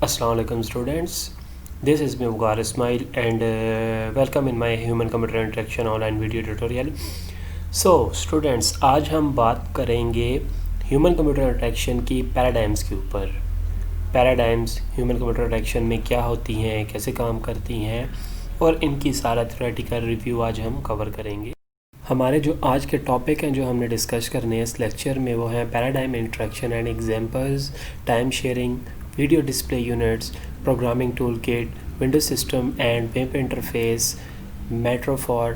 Assalamualaikum students, this is me Mughar Ismail and welcome in my human computer interaction online video tutorial. So students, आज हम बात करेंगे human computer interaction की paradigms के ऊपर। Paradigms human computer interaction में क्या होती हैं, कैसे काम करती हैं और इनकी सारा थ्योरेटिकल रिव्यू आज हम कवर करेंगे। हमारे जो आज के टॉपिक हैं जो हमने डिस्कस करने हैं इस लेक्चर में वो हैं paradigm interaction and examples, time sharing, video display units, programming tool kit, window system and web interface, metaphor,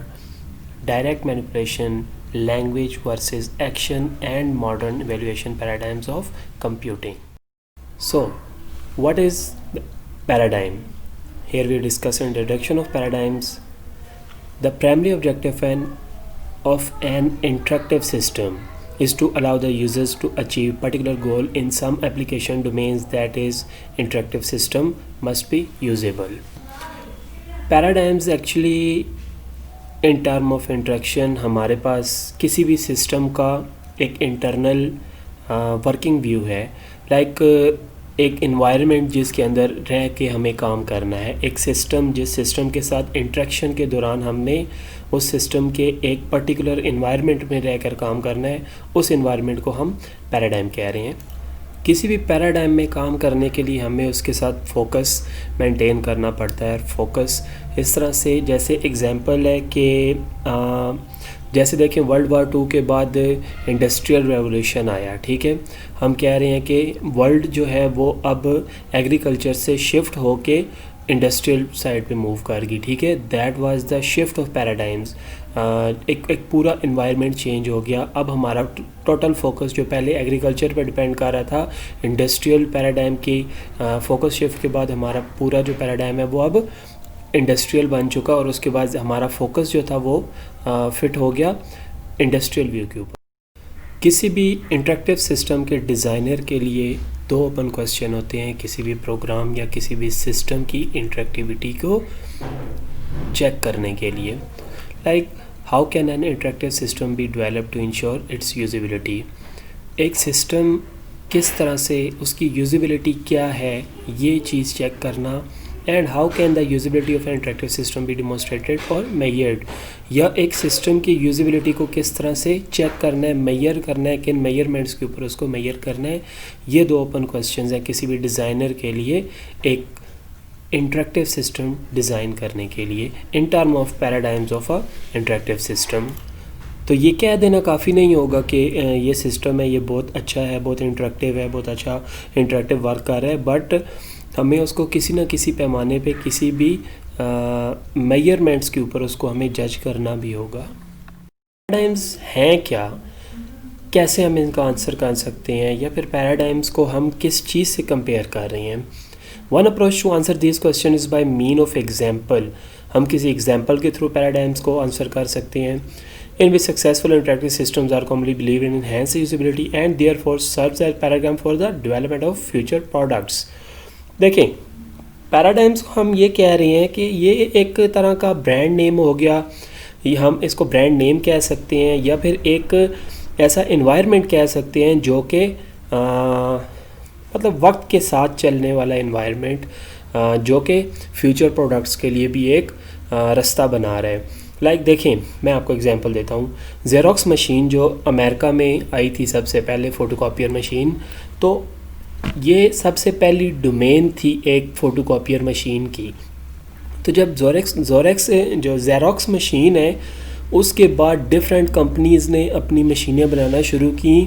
direct manipulation, language versus action and modern evaluation paradigms of computing. So what is paradigm? Here we discuss introduction of paradigms. The primary objective of an interactive system is to allow the users to achieve particular goal in some application domains, that is interactive system must be usable. Paradigms actually in term of interaction हमारे पास किसी भी system का एक internal working view है, like एक environment जिसके अंदर रह के हमें काम करना है, एक सिस्टम जिस सिस्टम के साथ इंटरेक्शन के दौरान हमने उस सिस्टम के एक पर्टिकुलर इन्वायरमेंट में रहकर काम करना है, उस इन्वायरमेंट को हम पैराडाइम कह रहे हैं. किसी भी पैराडाइम में काम करने के लिए हमें उसके साथ फोकस मेंटेन करना पड़ता है. फोकस इस तरह से, जैसे एग्जांपल है कि जैसे देखें वर्ल्ड वार 2 के बाद इंडस्ट्रियल रेवोल्यूशन आया, ठीक है. हम कह रहे हैं कि वर्ल्ड जो है वो अब एग्रीकल्चर से शिफ्ट होके इंडस्ट्रियल साइड पे मूव कर गई, ठीक है. That was the shift of paradigms. एक पूरा इन्वायरमेंट चेंज हो गया. अब हमारा टोटल फोकस जो पहले एग्रीकल्चर पे डिपेंड कर रहा था, इंडस्ट्रियल पैराडाइम की फोकस शिफ्ट के बाद हमारा पूरा जो पैराडाइम है वो अब इंडस्ट्रियल बन चुका और उसके बाद हमारा फोकस जो था वो फिट हो गया इंडस्ट्रियल व्यू के ऊपर. किसी भी इंटरेक्टिव सिस्टम के डिज़ाइनर के लिए दो ओपन क्वेश्चन होते हैं किसी भी प्रोग्राम या किसी भी सिस्टम की इंटरेक्टिविटी को चेक करने के लिए. Like how can an interactive system be developed to ensure its usability. एक सिस्टम किस तरह से, उसकी यूजिबिलिटी क्या है, ये चीज़ चेक करना. And how can the usability of an interactive system be demonstrated और मेजर्ड. या एक सिस्टम की यूजिबिलिटी को किस तरह से चेक करना है, मेजर करना है, किन मेजरमेंट्स के ऊपर उसको मेजर करना है. ये दो ओपन क्वेश्चंस हैं किसी भी डिज़ाइनर के लिए एक इंटरेक्टिव सिस्टम डिज़ाइन करने के लिए in term of paradigms of a interactive system. तो ये कह देना काफ़ी नहीं होगा कि ये सिस्टम है, ये बहुत अच्छा है, बहुत इंटरेक्टिव है, बहुत अच्छा इंटरेक्टिव वर्क कर रहा है, बट हमें उसको किसी न किसी पैमाने पे किसी भी मेजरमेंट्स के ऊपर उसको हमें जज करना भी होगा. पैराडाइम्स हैं क्या, कैसे हम इनका आंसर कर सकते हैं, या फिर पैराडाइम्स को हम किस चीज़ से कंपेयर कर रहे हैं. One approach to answer this question is by mean of example. हम किसी एग्जाम्पल के थ्रू पैराडाइम्स को आंसर कर सकते हैं. In which successful interactive systems are commonly believed in enhance usability and therefore serves as paradigm for the development of future products. देखें, paradigms को हम ये कह रहे हैं कि ये एक तरह का ब्रांड नेम हो गया, ये हम इसको ब्रांड नेम कह सकते हैं, या फिर एक ऐसा इन्वायरमेंट कह सकते हैं जो कि मतलब वक्त के साथ चलने वाला इन्वायरमेंट जो कि फ्यूचर प्रोडक्ट्स के लिए भी एक रास्ता बना रहा है. लाइक देखें, मैं आपको एग्जांपल देता हूँ. ज़ेरोक्स मशीन जो अमेरिका में आई थी सबसे पहले, फ़ोटोकॉपियर मशीन, तो ये सबसे पहली डोमेन थी एक फ़ोटोकॉपियर मशीन की. तो जब जो ज़ेरोक्स मशीन है उसके बाद डिफरेंट कंपनीज़ ने अपनी मशीनें बनाना शुरू की.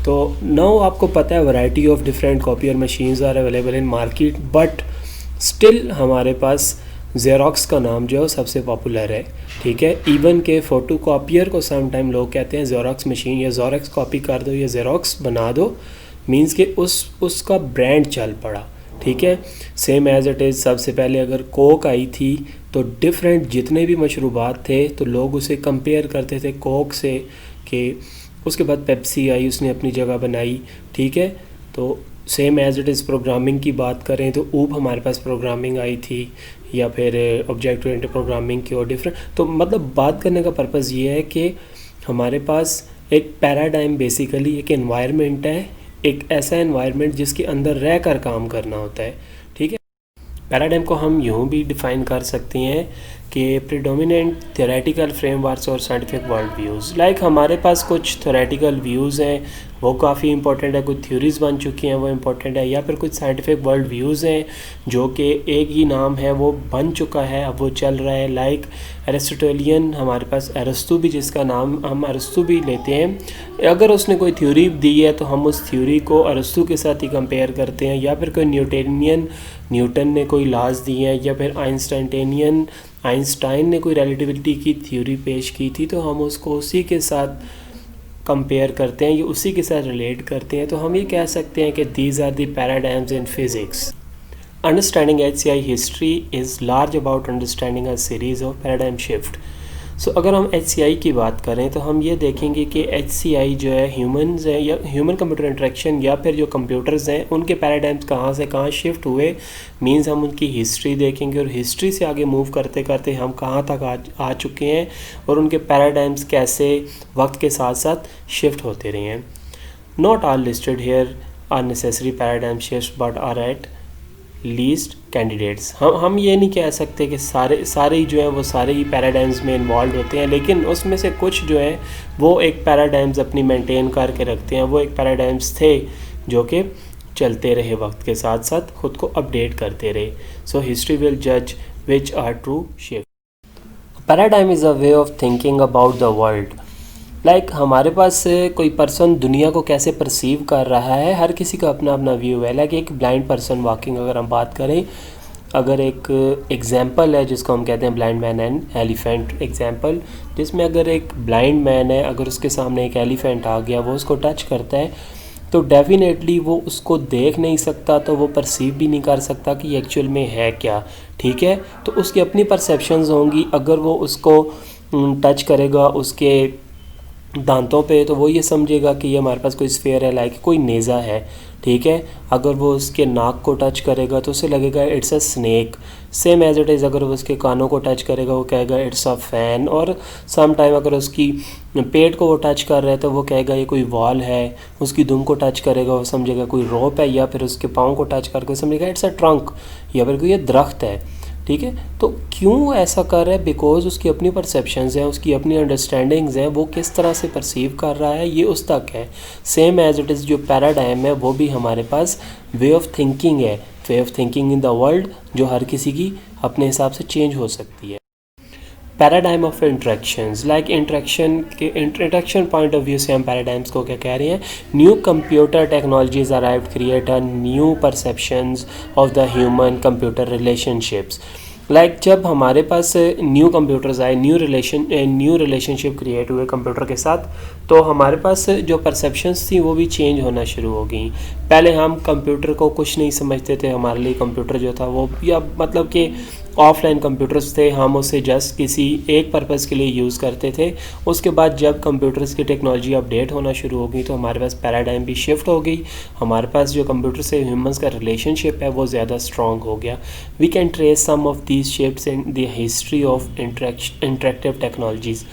तो नाउ आपको पता है variety of different copier machines are available in market, but still हमारे पास ज़ेरोक्स का नाम जो है सबसे पॉपुलर है, ठीक है. इवन के फ़ोटोकॉपियर को समटाइम लोग कहते हैं ज़ेरोक्स मशीन, या ज़ेरोक्स कॉपी कर दो या ज़ेरोक्स बना दो, मींस कि उसका ब्रांड चल पड़ा, ठीक है. सेम एज़ इट इज़ सबसे पहले अगर कोक आई थी तो डिफरेंट जितने भी मशरूबात थे तो लोग उसे कंपेयर करते थे कोक से, कि उसके बाद पेप्सी आई, उसने अपनी जगह बनाई, ठीक है. तो same as it is programming की बात करें तो ऊप हमारे पास प्रोग्रामिंग आई थी, या फिर ऑब्जेक्ट ओरिएंटेड प्रोग्रामिंग की और डिफरेंट. तो मतलब बात करने का पर्पज़ ये है कि हमारे पास एक पैराडाइम बेसिकली एक एनवायरनमेंट है, एक ऐसा एनवायरनमेंट जिसके अंदर रह कर काम करना होता है, ठीक पैराडाइम को हम यूँ भी डिफ़ाइन कर सकते हैं कि प्रीडोमिनेंट थ्योरेटिकल फ्रेमवर्क्स और साइंटिफिक वर्ल्ड व्यूज़। लाइक हमारे पास कुछ थ्योरेटिकल व्यूज़ हैं वो काफ़ी इंपॉर्टेंट है, कुछ थ्योरीज बन चुकी हैं वो इंपॉर्टेंट है, या फिर कुछ साइंटिफिक वर्ल्ड व्यूज़ हैं जो कि एक ही नाम है वो बन चुका है, अब वो चल रहा है। लाइक एरिस्टोटेलियन, हमारे पास अरस्तू भी, जिसका नाम हम अरस्तू भी लेते हैं। अगर उसने कोई थ्योरी दी है तो हम उस थ्योरी को अरस्तू के साथ ही कंपेयर करते हैं, या फिर कोई न्यूटन ने कोई लॉज दिए हैं, या फिर आइंस्टाइन ने कोई रिलेटिविटी की थ्योरी पेश की थी तो हम उसको उसी के साथ कंपेयर करते हैं, ये उसी के साथ रिलेट करते हैं। तो हम ये कह सकते हैं कि these are the paradigms in physics. Understanding HCI history is large about understanding a series of paradigm shift. So अगर हम HCI की बात करें तो हम ये देखेंगे कि HCI जो है ह्यूमंस है या ह्यूमन कंप्यूटर इंटरेक्शन या फिर जो कंप्यूटर्स हैं उनके पैराडाइम्स कहाँ से कहाँ शिफ्ट हुए, मींस हम उनकी हिस्ट्री देखेंगे और हिस्ट्री से आगे मूव करते करते हम कहाँ तक आ चुके हैं और उनके पैराडाइम्स कैसे वक्त के साथ साथ शिफ्ट होते रहे हैं। Not all listed here are necessary paradigm shift but are at least candidates. हम ये नहीं कह सकते कि सारे ही जो है वो सारे ही पैराडाइम्स में इन्वॉल्व होते हैं, लेकिन उसमें से कुछ जो है वो एक पैराडाइम्स अपनी मेंटेन करके रखते हैं। वो एक पैराडाइम्स थे जो कि चलते रहे, वक्त के साथ साथ खुद को अपडेट करते रहे। सो हिस्ट्री विल जज which are true shift. Paradigm is a way of thinking about the world. Like हमारे पास कोई पर्सन दुनिया को कैसे परसीव कर रहा है, हर किसी का अपना अपना व्यू है। लाइक एक ब्लाइंड पर्सन वॉकिंग अगर हम बात करें, अगर एक एग्जांपल है जिसको हम कहते हैं blind man and elephant example, जिसमें अगर एक ब्लाइंड मैन है, अगर उसके सामने एक एलिफेंट आ गया, वो उसको टच करता है तो डेफिनेटली वो उसको देख नहीं सकता, तो वो परसीव भी नहीं कर सकता कि एक्चुअल में है क्या। ठीक है, तो उसकी अपनी परसेप्शंस होंगी। अगर वो उसको टच करेगा उसके दांतों पे तो वो ये समझेगा कि ये हमारे पास कोई स्फेयर है, लाइक कोई नेज़ा है। ठीक है, अगर वो उसके नाक को टच करेगा तो उसे लगेगा it's a snack. Same as it is अगर वो उसके कानों को टच करेगा वो कहेगा इट्स अ फैन। और सम टाइम अगर उसकी पेट को वो टच कर रहा है तो वो कहेगा ये कोई वॉल है। उसकी दुम को टच करेगा वो समझेगा कोई रोप है, या फिर उसके पाँव को टच करके समझेगा इट्स अ ट्रंक, या फिर कोई ये दरख्त है। ठीक है, तो क्यों ऐसा कर रहा है? बिकॉज उसकी अपनी परसेप्शंस हैं, उसकी अपनी अंडरस्टैंडिंग्स हैं, वो किस तरह से परसीव कर रहा है ये उस तक है। सेम एज इट इज़ जो पैराडाइम है वो भी हमारे पास वे ऑफ थिंकिंग है, वे of thinking in the world, जो हर किसी की अपने हिसाब से चेंज हो सकती है। Paradigm of interactions, like interaction point of view से हम पैराडाइम्स को क्या कह रहे हैं? New computer technologies arrived create a new perceptions of the human computer relationships. Like जब हमारे पास न्यू कंप्यूटर्स आए, न्यू रिलेशनशिप क्रिएट हुए कंप्यूटर के साथ, तो हमारे पास जो परसेप्शंस थी वो भी चेंज होना शुरू हो गई। पहले हम कंप्यूटर को कुछ नहीं समझते थे, हमारे लिए कंप्यूटर जो था वो, या मतलब कि ऑफलाइन कंप्यूटर्स थे, हम उसे जस्ट किसी एक पर्पज़ के लिए यूज़ करते थे। उसके बाद जब कंप्यूटर्स की टेक्नोलॉजी अपडेट होना शुरू हो गई तो हमारे पास पैराडाइम भी शिफ्ट हो गई। हमारे पास जो कंप्यूटर से ह्यूमंस का रिलेशनशिप है वो ज़्यादा स्ट्रॉन्ग हो गया। We can trace some of these shifts in the history of interactive technologies.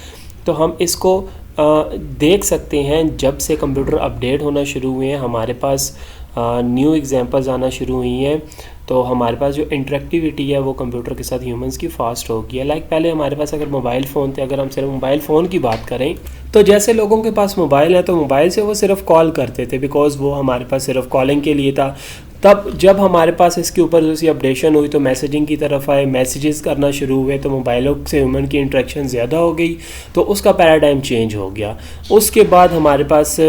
तो हम इसको देख सकते हैं जब से कंप्यूटर अपडेट होना शुरू हुए हैं, हमारे पास न्यू एग्जांपल्स आना शुरू हुई हैं, तो हमारे पास जो इंटरेक्टिविटी है वो कंप्यूटर के साथ ह्यूमंस की फास्ट हो गई है। लाइक पहले हमारे पास अगर मोबाइल फ़ोन थे, अगर हम सिर्फ मोबाइल फ़ोन की बात करें तो जैसे लोगों के पास मोबाइल है तो मोबाइल से वो सिर्फ कॉल करते थे, बिकॉज़ वो हमारे पास सिर्फ कॉलिंग के लिए था। तब जब हमारे पास इसके ऊपर दूसरी अपडेशन हुई तो मैसेजिंग की तरफ आए, मैसेजेस करना शुरू हुए, तो मोबाइलों से ह्यूमन की इंटरेक्शन ज़्यादा हो गई, तो उसका पैराडाइम चेंज हो गया। उसके बाद हमारे पास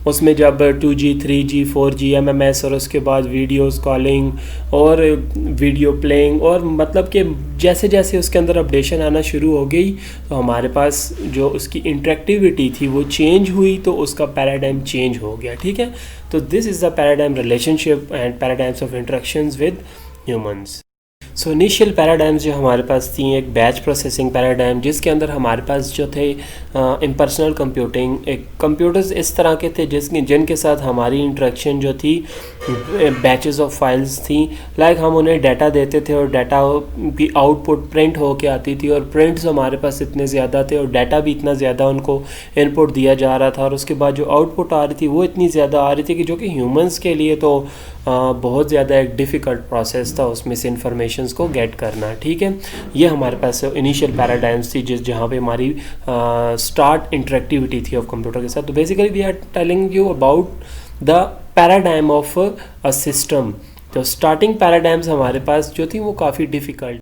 उसमें जब 2G 3G 4G MMS और उसके बाद वीडियोस कॉलिंग और वीडियो प्लेइंग, और मतलब कि जैसे जैसे उसके अंदर अपडेशन आना शुरू हो गई तो हमारे पास जो उसकी इंटरेक्टिविटी थी वो चेंज हुई, तो उसका पैराडाइम चेंज हो गया। ठीक है, तो this is the paradigm relationship and paradigms of interactions with humans. So initial paradigms जो हमारे पास थी, एक बैच प्रोसेसिंग पैराडाइम, जिसके अंदर हमारे पास जो थे इम्पर्सनल कंप्यूटिंग, एक कंप्यूटर्स इस तरह के थे जिनके साथ हमारी इंटरेक्शन जो थी बैचेस ऑफ फाइल्स थी। लाइक हम उन्हें डाटा देते थे और डाटा की आउटपुट प्रिंट हो के आती थी, और प्रिंट्स हमारे पास इतने ज़्यादा थे और डाटा भी इतना ज़्यादा उनको इनपुट दिया जा रहा था, और उसके बाद जो आउटपुट आ रही थी वो इतनी ज़्यादा आ रही थी कि जो कि ह्यूमंस के लिए तो बहुत ज़्यादा एक डिफ़िकल्ट प्रोसेस था उसमें से इंफॉर्मेशंस को गेट करना। ठीक है, ये हमारे पास इनिशियल पैराडाइम्स थी जहाँ पे हमारी स्टार्ट इंटरेक्टिविटी थी ऑफ कंप्यूटर के साथ। तो basically we are telling you about the paradigm of a system. तो स्टार्टिंग पैराडाइम्स हमारे पास जो थी वो काफ़ी डिफ़िकल्ट।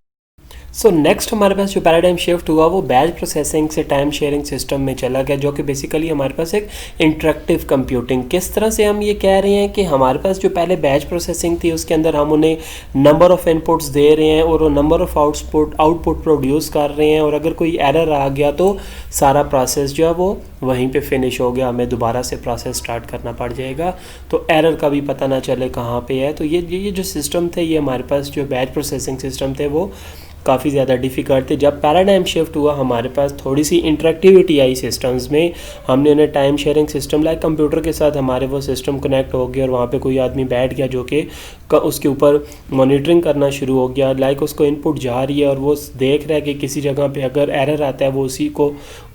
सो नेक्स्ट हमारे पास जो पैराडाइम शिफ्ट हुआ वो बैच प्रोसेसिंग से टाइम शेयरिंग सिस्टम में चला गया, जो कि बेसिकली हमारे पास एक इंटरेक्टिव कंप्यूटिंग। किस तरह से हम ये कह रहे हैं कि हमारे पास जो पहले बैच प्रोसेसिंग थी उसके अंदर हम उन्हें नंबर ऑफ़ इनपुट्स दे रहे हैं और वो नंबर ऑफ़ आउटपुट प्रोड्यूस कर रहे हैं, और अगर कोई एरर आ गया तो सारा प्रोसेस जो है वो वहीं पे फिनिश हो गया, हमें दोबारा से प्रोसेस स्टार्ट करना पड़ जाएगा, तो एरर का भी पता ना चले कहाँ पे है। तो ये जो सिस्टम थे, ये हमारे पास जो बैच प्रोसेसिंग सिस्टम थे वो काफ़ी ज़्यादा डिफ़िकल्ट थे। जब पैराडाइम शिफ्ट हुआ हमारे पास थोड़ी सी इंटरेक्टिविटी आई सिस्टम्स में, हमने उन्हें time sharing system like computer के साथ हमारे वो सिस्टम कनेक्ट हो गया और वहाँ पे कोई आदमी बैठ गया जो कि उसके ऊपर मॉनिटरिंग करना शुरू हो गया। लाइक उसको इनपुट जा रही है और वो देख रहा है कि किसी जगह पे अगर एरर आता है वो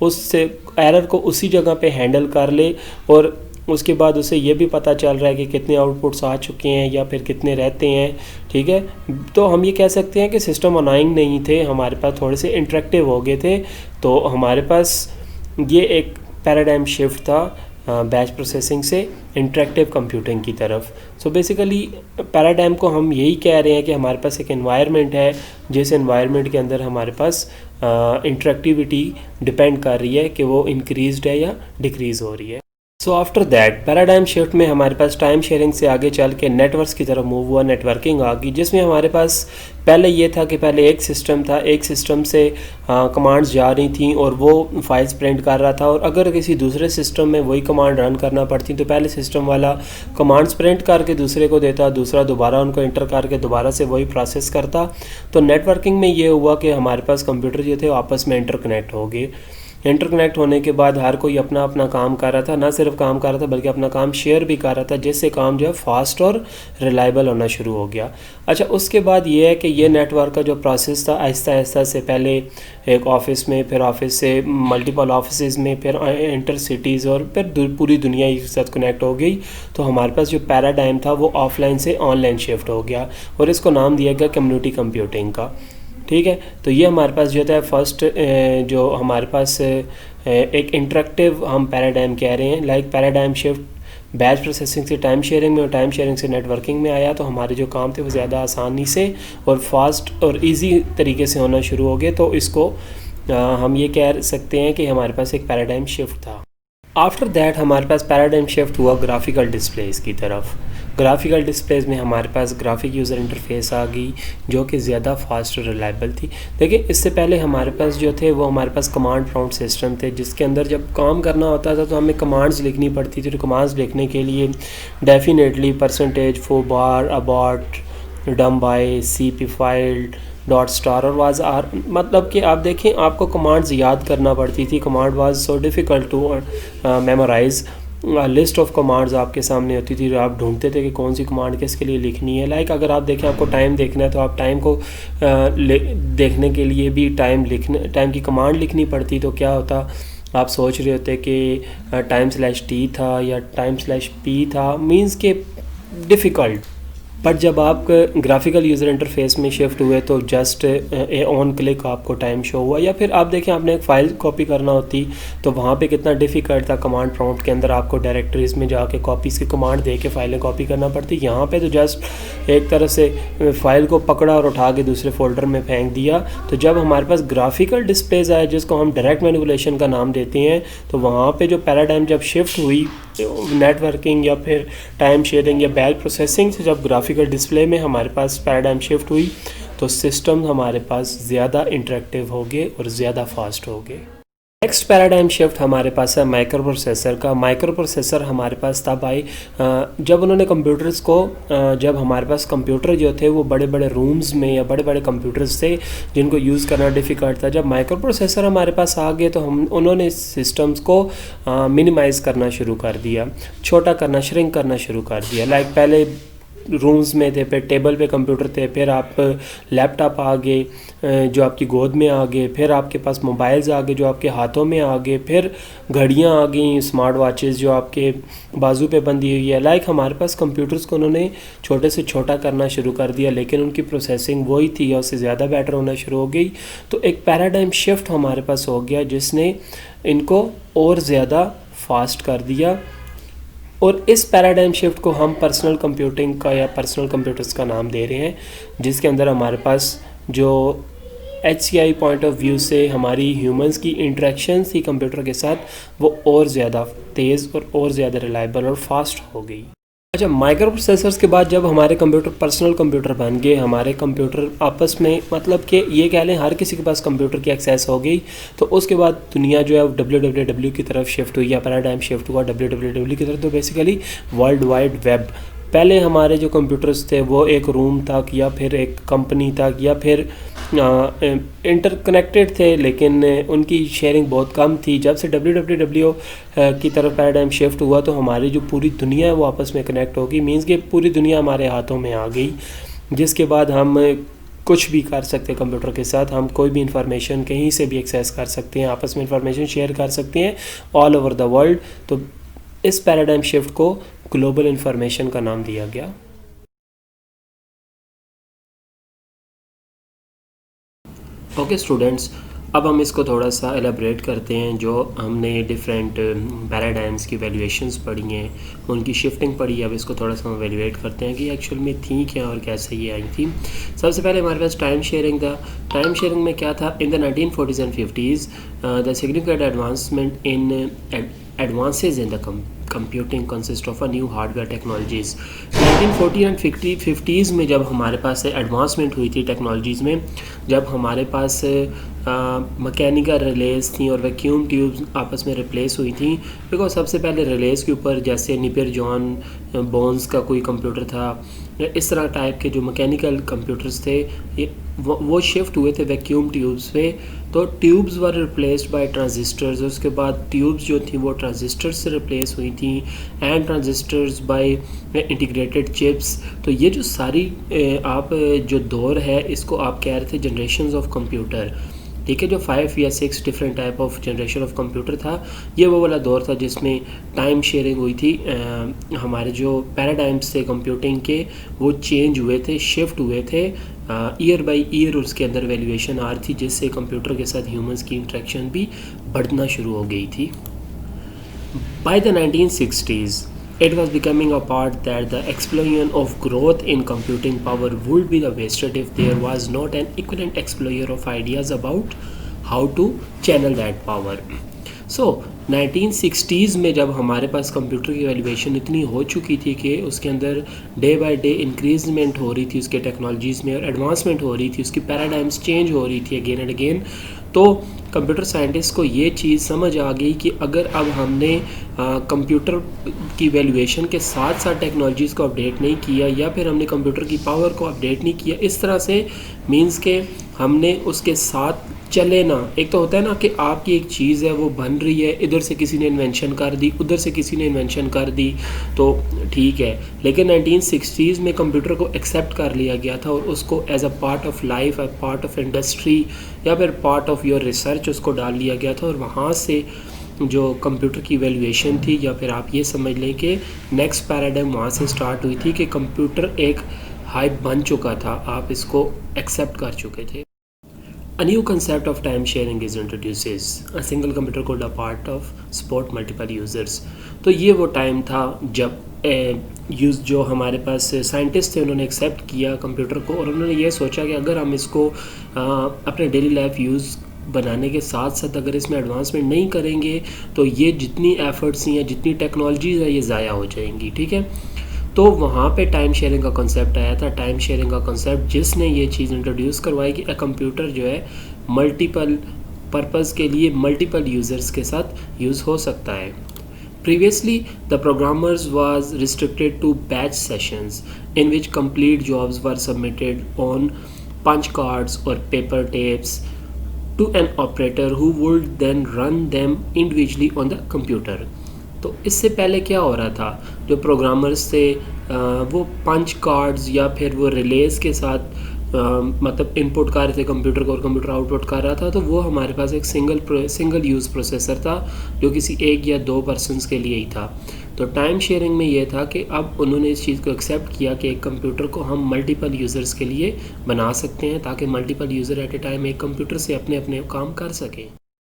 उससे एरर को उसी जगह पे हैंडल कर ले, और उसके बाद उसे ये भी पता चल रहा है कि कितने आउटपुट्स आ चुके हैं या फिर कितने रहते हैं। ठीक है, तो हम ये कह सकते हैं कि सिस्टम अनाइंग नहीं थे, हमारे पास थोड़े से इंटरेक्टिव हो गए थे। तो हमारे पास ये एक पैराडाइम शिफ्ट था बैच प्रोसेसिंग से इंटरेक्टिव कंप्यूटिंग की तरफ। सो बेसिकली पैराडाइम को हम यही कह रहे हैं कि हमारे पास एक एनवायरनमेंट है, जिस एनवायरनमेंट के अंदर हमारे पास इंटरेक्टिविटी डिपेंड कर रही है कि वो इंक्रीज़ड है या डिक्रीज़ हो रही है। So after that paradigm shift में हमारे पास टाइम शेयरिंग से आगे चल के नेटवर्क्स की तरफ मूव हुआ, नेटवर्किंग आ गई, जिसमें हमारे पास पहले ये था कि पहले एक सिस्टम था, एक सिस्टम से कमांड्स जा रही थी और वो फाइल्स प्रिंट कर रहा था, और अगर किसी दूसरे सिस्टम में वही कमांड रन करना पड़ती तो पहले सिस्टम वाला कमांड्स प्रिंट करके दूसरे को देता, दूसरा दोबारा उनको इंटर करके दोबारा से वही प्रोसेस करता। तो नेटवर्किंग में ये हुआ कि हमारे पास कंप्यूटर जो थे आपस में इंटरकनेक्ट हो गए। इंटरकनेक्ट होने के बाद हर कोई अपना अपना काम कर रहा था, ना सिर्फ काम कर रहा था बल्कि अपना काम शेयर भी कर रहा था, जिससे काम जो है फास्ट और रिलायबल होना शुरू हो गया। अच्छा, उसके बाद ये है कि ये नेटवर्क का जो प्रोसेस था आहिस्ता आहिस्ता से पहले एक ऑफिस में, फिर ऑफिस से मल्टीपल ऑफिस में, फिर इंटर सिटीज़ और फिर पूरी दुनिया एक साथ कनेक्ट हो गई। तो हमारे पास जो पैराडाइम था वो ऑफलाइन से ऑनलाइन शिफ्ट हो गया और इसको नाम दिया गया कम्युनिटी कंप्यूटिंग का। ठीक है, तो ये हमारे पास जो था फर्स्ट जो हमारे पास एक इंटरेक्टिव हम पैराडाइम कह रहे हैं। Like paradigm shift batch processing से टाइम शेयरिंग में और टाइम शेयरिंग से नेटवर्किंग में आया, तो हमारे जो काम थे वो ज़्यादा आसानी से और फास्ट और इजी तरीके से होना शुरू हो गए। तो इसको हम ये कह सकते हैं कि हमारे पास एक पैराडाइम शिफ्ट था। आफ्टर दैट हमारे पास पैराडाइम शिफ्ट हुआ ग्राफिकल डिस्प्लेस की तरफ। ग्राफिकल डिस्प्लेस में हमारे पास ग्राफिक यूज़र इंटरफेस आ गई जो कि ज़्यादा फास्ट और रिलायबल थी। देखिए, इससे पहले हमारे पास जो थे वो हमारे पास कमांड प्रॉम्प्ट सिस्टम थे, जिसके अंदर जब काम करना होता था तो हमें कमांड्स लिखनी पड़ती थी। तो कमांड्स लिखने के लिए डेफिनेटली %, $, अबाउट, डम बाय, CP फाइल, $, और वाज आर, मतलब कि आप देखें आपको कमांड्स याद करना पड़ती थी। Command was so difficult to memorise. List of commands आपके सामने होती थी, आप ढूंढते थे कि कौन सी कमांड किसके लिए लिखनी है। लाइक अगर आप देखें आपको टाइम देखना है तो आप टाइम को देखने के लिए भी टाइम की कमांड लिखनी पड़ती। तो क्या होता, आप सोच रहे होते कि $T था या $P था, मींस के डिफ़िकल्ट। बट जब आप ग्राफिकल यूज़र इंटरफेस में शिफ्ट हुए तो जस्ट ऑन क्लिक आपको टाइम शो हुआ। या फिर आप देखें आपने एक फ़ाइल कॉपी करना होती तो वहाँ पे कितना डिफ़िकल्ट था, कमांड प्रॉम्प्ट के अंदर आपको डायरेक्टरीज़ में जाके कॉपीज़ की कमांड दे के फ़ाइलें कॉपी करना पड़ती। यहाँ पे तो जस्ट एक तरह से फ़ाइल को पकड़ा और उठा के दूसरे फोल्डर में फेंक दिया। तो जब हमारे पास ग्राफिकल डिस्प्लेज आए जिसको हम डायरेक्ट मैनिपुलेशन का नाम देते हैं, तो वहाँ पर जो पैराडाइम जब शिफ्ट हुई नेटवर्किंग या फिर टाइम शेयरिंग या बैच प्रोसेसिंग से जब ग्राफिकल डिस्प्ले में हमारे पास पैराडाइम शिफ्ट हुई तो सिस्टम हमारे पास ज़्यादा इंटरेक्टिव हो गए और ज़्यादा फास्ट हो गए। नेक्स्ट पैराडाइम शिफ्ट हमारे पास है माइक्रो प्रोसेसर का। माइक्रो प्रोसेसर हमारे पास तब आई जब उन्होंने कंप्यूटर्स को जब हमारे पास कंप्यूटर जो थे वो बड़े बड़े रूम्स में या बड़े बड़े कंप्यूटर्स थे जिनको यूज़ करना डिफ़िकल्ट था। जब माइक्रो प्रोसेसर हमारे पास आ गए तो उन्होंने सिस्टम्स को मिनिमाइज़ करना शुरू कर दिया, छोटा करना, श्रिंक करना शुरू कर दिया। लाइक पहले रूम्स में थे, फिर टेबल पे कंप्यूटर थे, फिर आप लैपटॉप आ गए जो आपकी गोद में आ गए, फिर आपके पास मोबाइल्स आ गए जो आपके हाथों में आ गए, फिर घड़ियाँ आ गई, स्मार्ट वॉचेस जो आपके बाजू पे बंधी हुई है। लाइक हमारे पास कंप्यूटर्स को उन्होंने छोटे से छोटा करना शुरू कर दिया, लेकिन उनकी प्रोसेसिंग वही थी या उससे ज़्यादा बेटर होना शुरू हो गई। तो एक पैराडाइम शिफ्ट हमारे पास हो गया जिसने इनको और ज़्यादा फास्ट कर दिया। और इस पैराडाइम शिफ्ट को हम पर्सनल कंप्यूटिंग का या पर्सनल कंप्यूटर्स का नाम दे रहे हैं, जिसके अंदर हमारे पास जो HCI पॉइंट ऑफ व्यू से हमारी ह्यूमंस की इंटरेक्शन थी कंप्यूटर के साथ वो और ज़्यादा तेज़ और ज़्यादा रिलायबल और फास्ट हो गई। अच्छा, माइक्रो प्रोसेसर्स के बाद जब हमारे कंप्यूटर पर्सनल कंप्यूटर बन गए, हमारे कंप्यूटर आपस में मतलब कि ये कह लें हर किसी के पास कंप्यूटर की एक्सेस हो गई, तो उसके बाद दुनिया जो है WWW की तरफ शिफ्ट हुई या पैराडाइम शिफ्ट हुआ WWW की तरफ। तो बेसिकली वर्ल्ड वाइड वेब। पहले हमारे जो कंप्यूटर्स थे वो एक रूम तक या फिर एक कंपनी तक या फिर इंटरकनेक्टेड थे, लेकिन उनकी शेयरिंग बहुत कम थी। जब से WWW की तरफ पैराडाइम शिफ्ट हुआ तो हमारी जो पूरी दुनिया है वो आपस में कनेक्ट होगी, मींस कि पूरी दुनिया हमारे हाथों में आ गई, जिसके बाद हम कुछ भी कर सकते हैं कंप्यूटर के साथ। हम कोई भी इंफॉर्मेशन कहीं से भी एक्सेस कर सकते हैं, आपस में इंफॉर्मेशन शेयर कर सकते हैं ऑल ओवर द वर्ल्ड। तो इस पैराडाइम शिफ्ट को ग्लोबल इंफॉर्मेशन का नाम दिया गया। ओके स्टूडेंट्स, अब हम इसको थोड़ा सा एलेबरेट करते हैं। जो हमने डिफरेंट पैराडाइम्स की वैल्यूएशंस पढ़ी हैं, उनकी शिफ्टिंग पढ़ी है, अब इसको थोड़ा सा हम एवेल्यूएट करते हैं कि एक्चुअल में थी क्या और कैसे ये आई थी। सबसे पहले हमारे पास टाइम शेयरिंग था। टाइम शेयरिंग में क्या था? In the 1940s and 50s the significant advancement in advances in the computing consist of a new hardware technologies। 1940 and 50s में जब हमारे पास एडवांसमेंट हुई थी टेक्नोलॉजीज़ में, जब हमारे पास मैकेनिकल रिलेज थी और वैक्यूम ट्यूब्स आपस में रिप्लेस हुई थी। बिकॉज सबसे पहले रिलेज के ऊपर जैसे निपियर जॉन बोन्स का कोई कंप्यूटर था, इस तरह टाइप के जो मैकेनिकल कंप्यूटर्स थे वो शिफ्ट हुए थे वैक्यूम ट्यूब्स पे। तो tubes were replaced by transistors, उसके बाद ट्यूब्स जो थी वो ट्रांजिस्टर्स से रिप्लेस हुई थी and transistors by integrated chips. तो ये जो सारी आप जो दौर है इसको आप कह रहे थे जनरेशंस ऑफ कंप्यूटर, ठीक है। जो 5 या 6 different type of generation of computer था, ये वो वाला दौर था जिसमें टाइम शेयरिंग हुई थी। हमारे जो पैराडाइम्स थे कंप्यूटिंग के वो चेंज हुए थे, शिफ्ट हुए थे ईयर बाय ईयर, उसके अंदर वैल्यूएशन आ रही थी जिससे कंप्यूटर के साथ ह्यूमंस की इंटरेक्शन भी बढ़ना शुरू हो गई थी। By the 1960s it was becoming apart that the explosion of growth in computing power would be the wasted if there was not an equivalent explosion of ideas about how to channel that power। So 1960s में जब हमारे पास computer की valuation इतनी हो चुकी थी कि उसके अंदर डे बाय डे इंक्रीजमेंट हो रही थी उसके टेक्नोलॉजीज़ में और एडवांसमेंट हो रही थी, उसकी पैराडाइम्स चेंज हो रही थी अगेन एंड अगेन। तो कंप्यूटर साइंटिस्ट को ये चीज़ समझ आ गई कि अगर अब हमने कंप्यूटर की वैल्यूएशन के साथ साथ टेक्नोलॉजीज़ को अपडेट नहीं किया या फिर हमने कंप्यूटर की पावर को अपडेट नहीं किया इस तरह से, मींस के हमने उसके साथ चले ना। एक तो होता है ना कि आपकी एक चीज़ है वो बन रही है, इधर से किसी ने इन्वेंशन कर दी, उधर से किसी ने इन्वेंशन कर दी, तो ठीक है। लेकिन 1960s में कंप्यूटर को एक्सेप्ट कर लिया गया था और उसको as a part of life, a part of industry या फिर पार्ट ऑफ योर रिसर्च उसको डाल लिया गया था। और वहाँ से जो कंप्यूटर की वैल्यूएशन थी या फिर आप ये समझ लें कि नेक्स्ट पैराडाइम वहाँ से स्टार्ट हुई थी कि कंप्यूटर एक हाइप बन चुका था, आप इसको एक्सेप्ट कर चुके थे। A new concept of time sharing is introduces. A single computer could a part of support multiple users। तो ये वो टाइम था जब यूज़ जो हमारे पास साइंटिस्ट थे उन्होंने एक्सेप्ट किया कंप्यूटर को और उन्होंने ये सोचा कि अगर हम इसको अपने डेली लाइफ यूज़ बनाने के साथ साथ अगर इसमें एडवांसमेंट नहीं करेंगे तो ये जितनी एफर्ट्स हैं जितनी टेक्नोलॉजीज़ है ये ज़ाया हो जाएंगी, ठीक है। तो वहाँ पे टाइम शेयरिंग का कॉन्सेप्ट आया था। टाइम शेयरिंग का कॉन्सेप्ट जिसने ये चीज़ इंट्रोड्यूस करवाई कि कंप्यूटर जो है मल्टीपल पर्पज़ के लिए मल्टीपल यूज़र्स के साथ यूज़ हो सकता है। Previously the programmers was restricted to batch sessions in which complete jobs were submitted on punch cards और paper tapes to an operator who would then run them individually on the computer. तो इससे पहले क्या हो रहा था, जो programmers थे वो पंच कार्ड्स या फिर वो रिलेज के साथ मतलब इनपुट कर रहे थे कंप्यूटर को और कंप्यूटर आउटपुट कर रहा था, तो वो हमारे पास एक सिंगल यूज़ प्रोसेसर था जो किसी एक या दो पर्सनस के लिए ही था। तो टाइम शेयरिंग में ये था कि अब उन्होंने इस चीज़ को एक्सेप्ट किया कि एक कंप्यूटर को हम मल्टीपल यूज़र्स के लिए बना सकते हैं ताकि multiple user eight a time एक कंप्यूटर से अपने अपने काम कर सकें।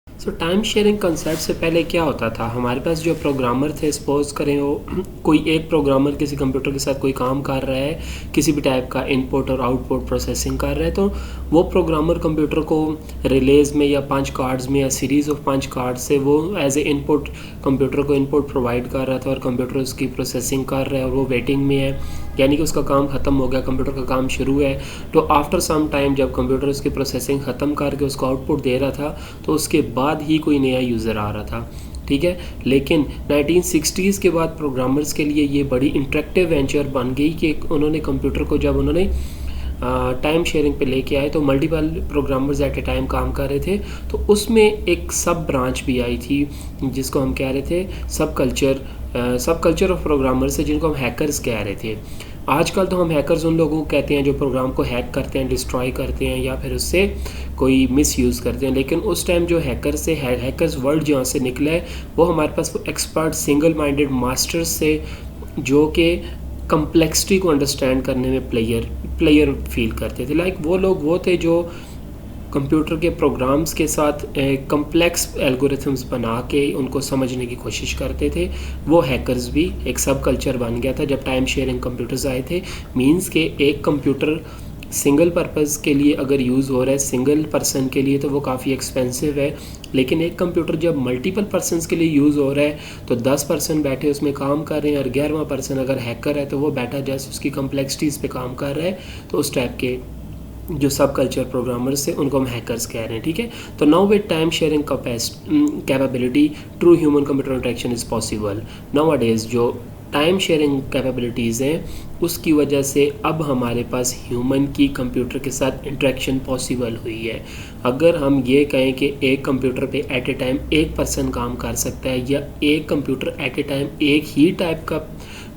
सो टाइम शेयरिंग कंसेप्ट से पहले क्या होता था, हमारे पास जो प्रोग्रामर थे, सपोज करें वो कोई एक प्रोग्रामर किसी कंप्यूटर के साथ कोई काम कर रहा है, किसी भी टाइप का इनपुट और आउटपुट प्रोसेसिंग कर रहा है, तो वो प्रोग्रामर कंप्यूटर को रिलेज में या पंच कार्ड्स में या सीरीज़ ऑफ पंच कार्ड से वो एज ए इनपुट कंप्यूटर को इनपुट प्रोवाइड कर रहा था और कंप्यूटर उसकी प्रोसेसिंग कर रहा है और वो वेटिंग में है, यानी कि उसका काम ख़त्म हो गया, कंप्यूटर का काम शुरू है। तो आफ्टर सम टाइम जब कंप्यूटर उसकी प्रोसेसिंग ख़त्म करके उसको आउटपुट दे रहा था तो उसके बाद ही कोई नया यूज़र आ रहा था, ठीक है। लेकिन 1960s के बाद प्रोग्रामर्स के लिए ये बड़ी इंटरेक्टिव वेंचर बन गई कि उन्होंने कंप्यूटर को जब उन्होंने टाइम शेयरिंग पे लेके आए तो multiple programmers at a time काम कर रहे थे, तो उसमें एक सब ब्रांच भी आई थी जिसको हम कह रहे थे सब कल्चर ऑफ प्रोग्रामर्स है, जिनको हम हैकर्स कह रहे थे। आजकल तो हम हैकर्स उन लोगों को कहते हैं जो प्रोग्राम को हैक करते हैं, डिस्ट्रॉय करते हैं या फिर उससे कोई मिसयूज़ करते हैं, लेकिन उस टाइम जो हैकर्स वर्ल्ड जहाँ से निकला है वो हमारे पास वो एक्सपर्ट सिंगल माइंडेड मास्टर्स से जो कि कम्प्लेक्सिटी को अंडरस्टैंड करने में प्लेयर फील करते थे। लाइक वो लोग वो थे जो कंप्यूटर के प्रोग्राम्स के साथ कम्प्लेक्स एल्गोरिथम्स बना के उनको समझने की कोशिश करते थे। वो हैकर्स भी एक सब कल्चर बन गया था जब टाइम शेयरिंग कंप्यूटर्स आए थे। मींस के एक कंप्यूटर सिंगल पर्पज़ के लिए अगर यूज़ हो रहा है सिंगल पर्सन के लिए तो वो काफ़ी एक्सपेंसिव है, लेकिन एक कंप्यूटर जब मल्टीपल पर्सनस के लिए यूज़ हो रहा है तो 10 पर्सन बैठे उसमें काम कर रहे हैं और 11वां पर्सन अगर हैकर है तो वो बैठा जैसे उसकी कम्प्लेक्सिटीज़ पे काम कर रहा है, तो उस टाइप के जो सब कल्चर प्रोग्रामर्स हैं उनको हम हैकर्स कह रहे हैं, ठीक है। तो now with time sharing capability true human computer interaction is possible. Nowadays जो टाइम शेयरिंग कैपेबिलिटीज़ हैं उसकी वजह से अब हमारे पास ह्यूमन की कंप्यूटर के साथ इंटरेक्शन पॉसिबल हुई है। अगर हम ये कहें कि एक कंप्यूटर पे एट ए टाइम एक पर्सन काम कर सकता है या एक कंप्यूटर एट ए टाइम एक ही टाइप का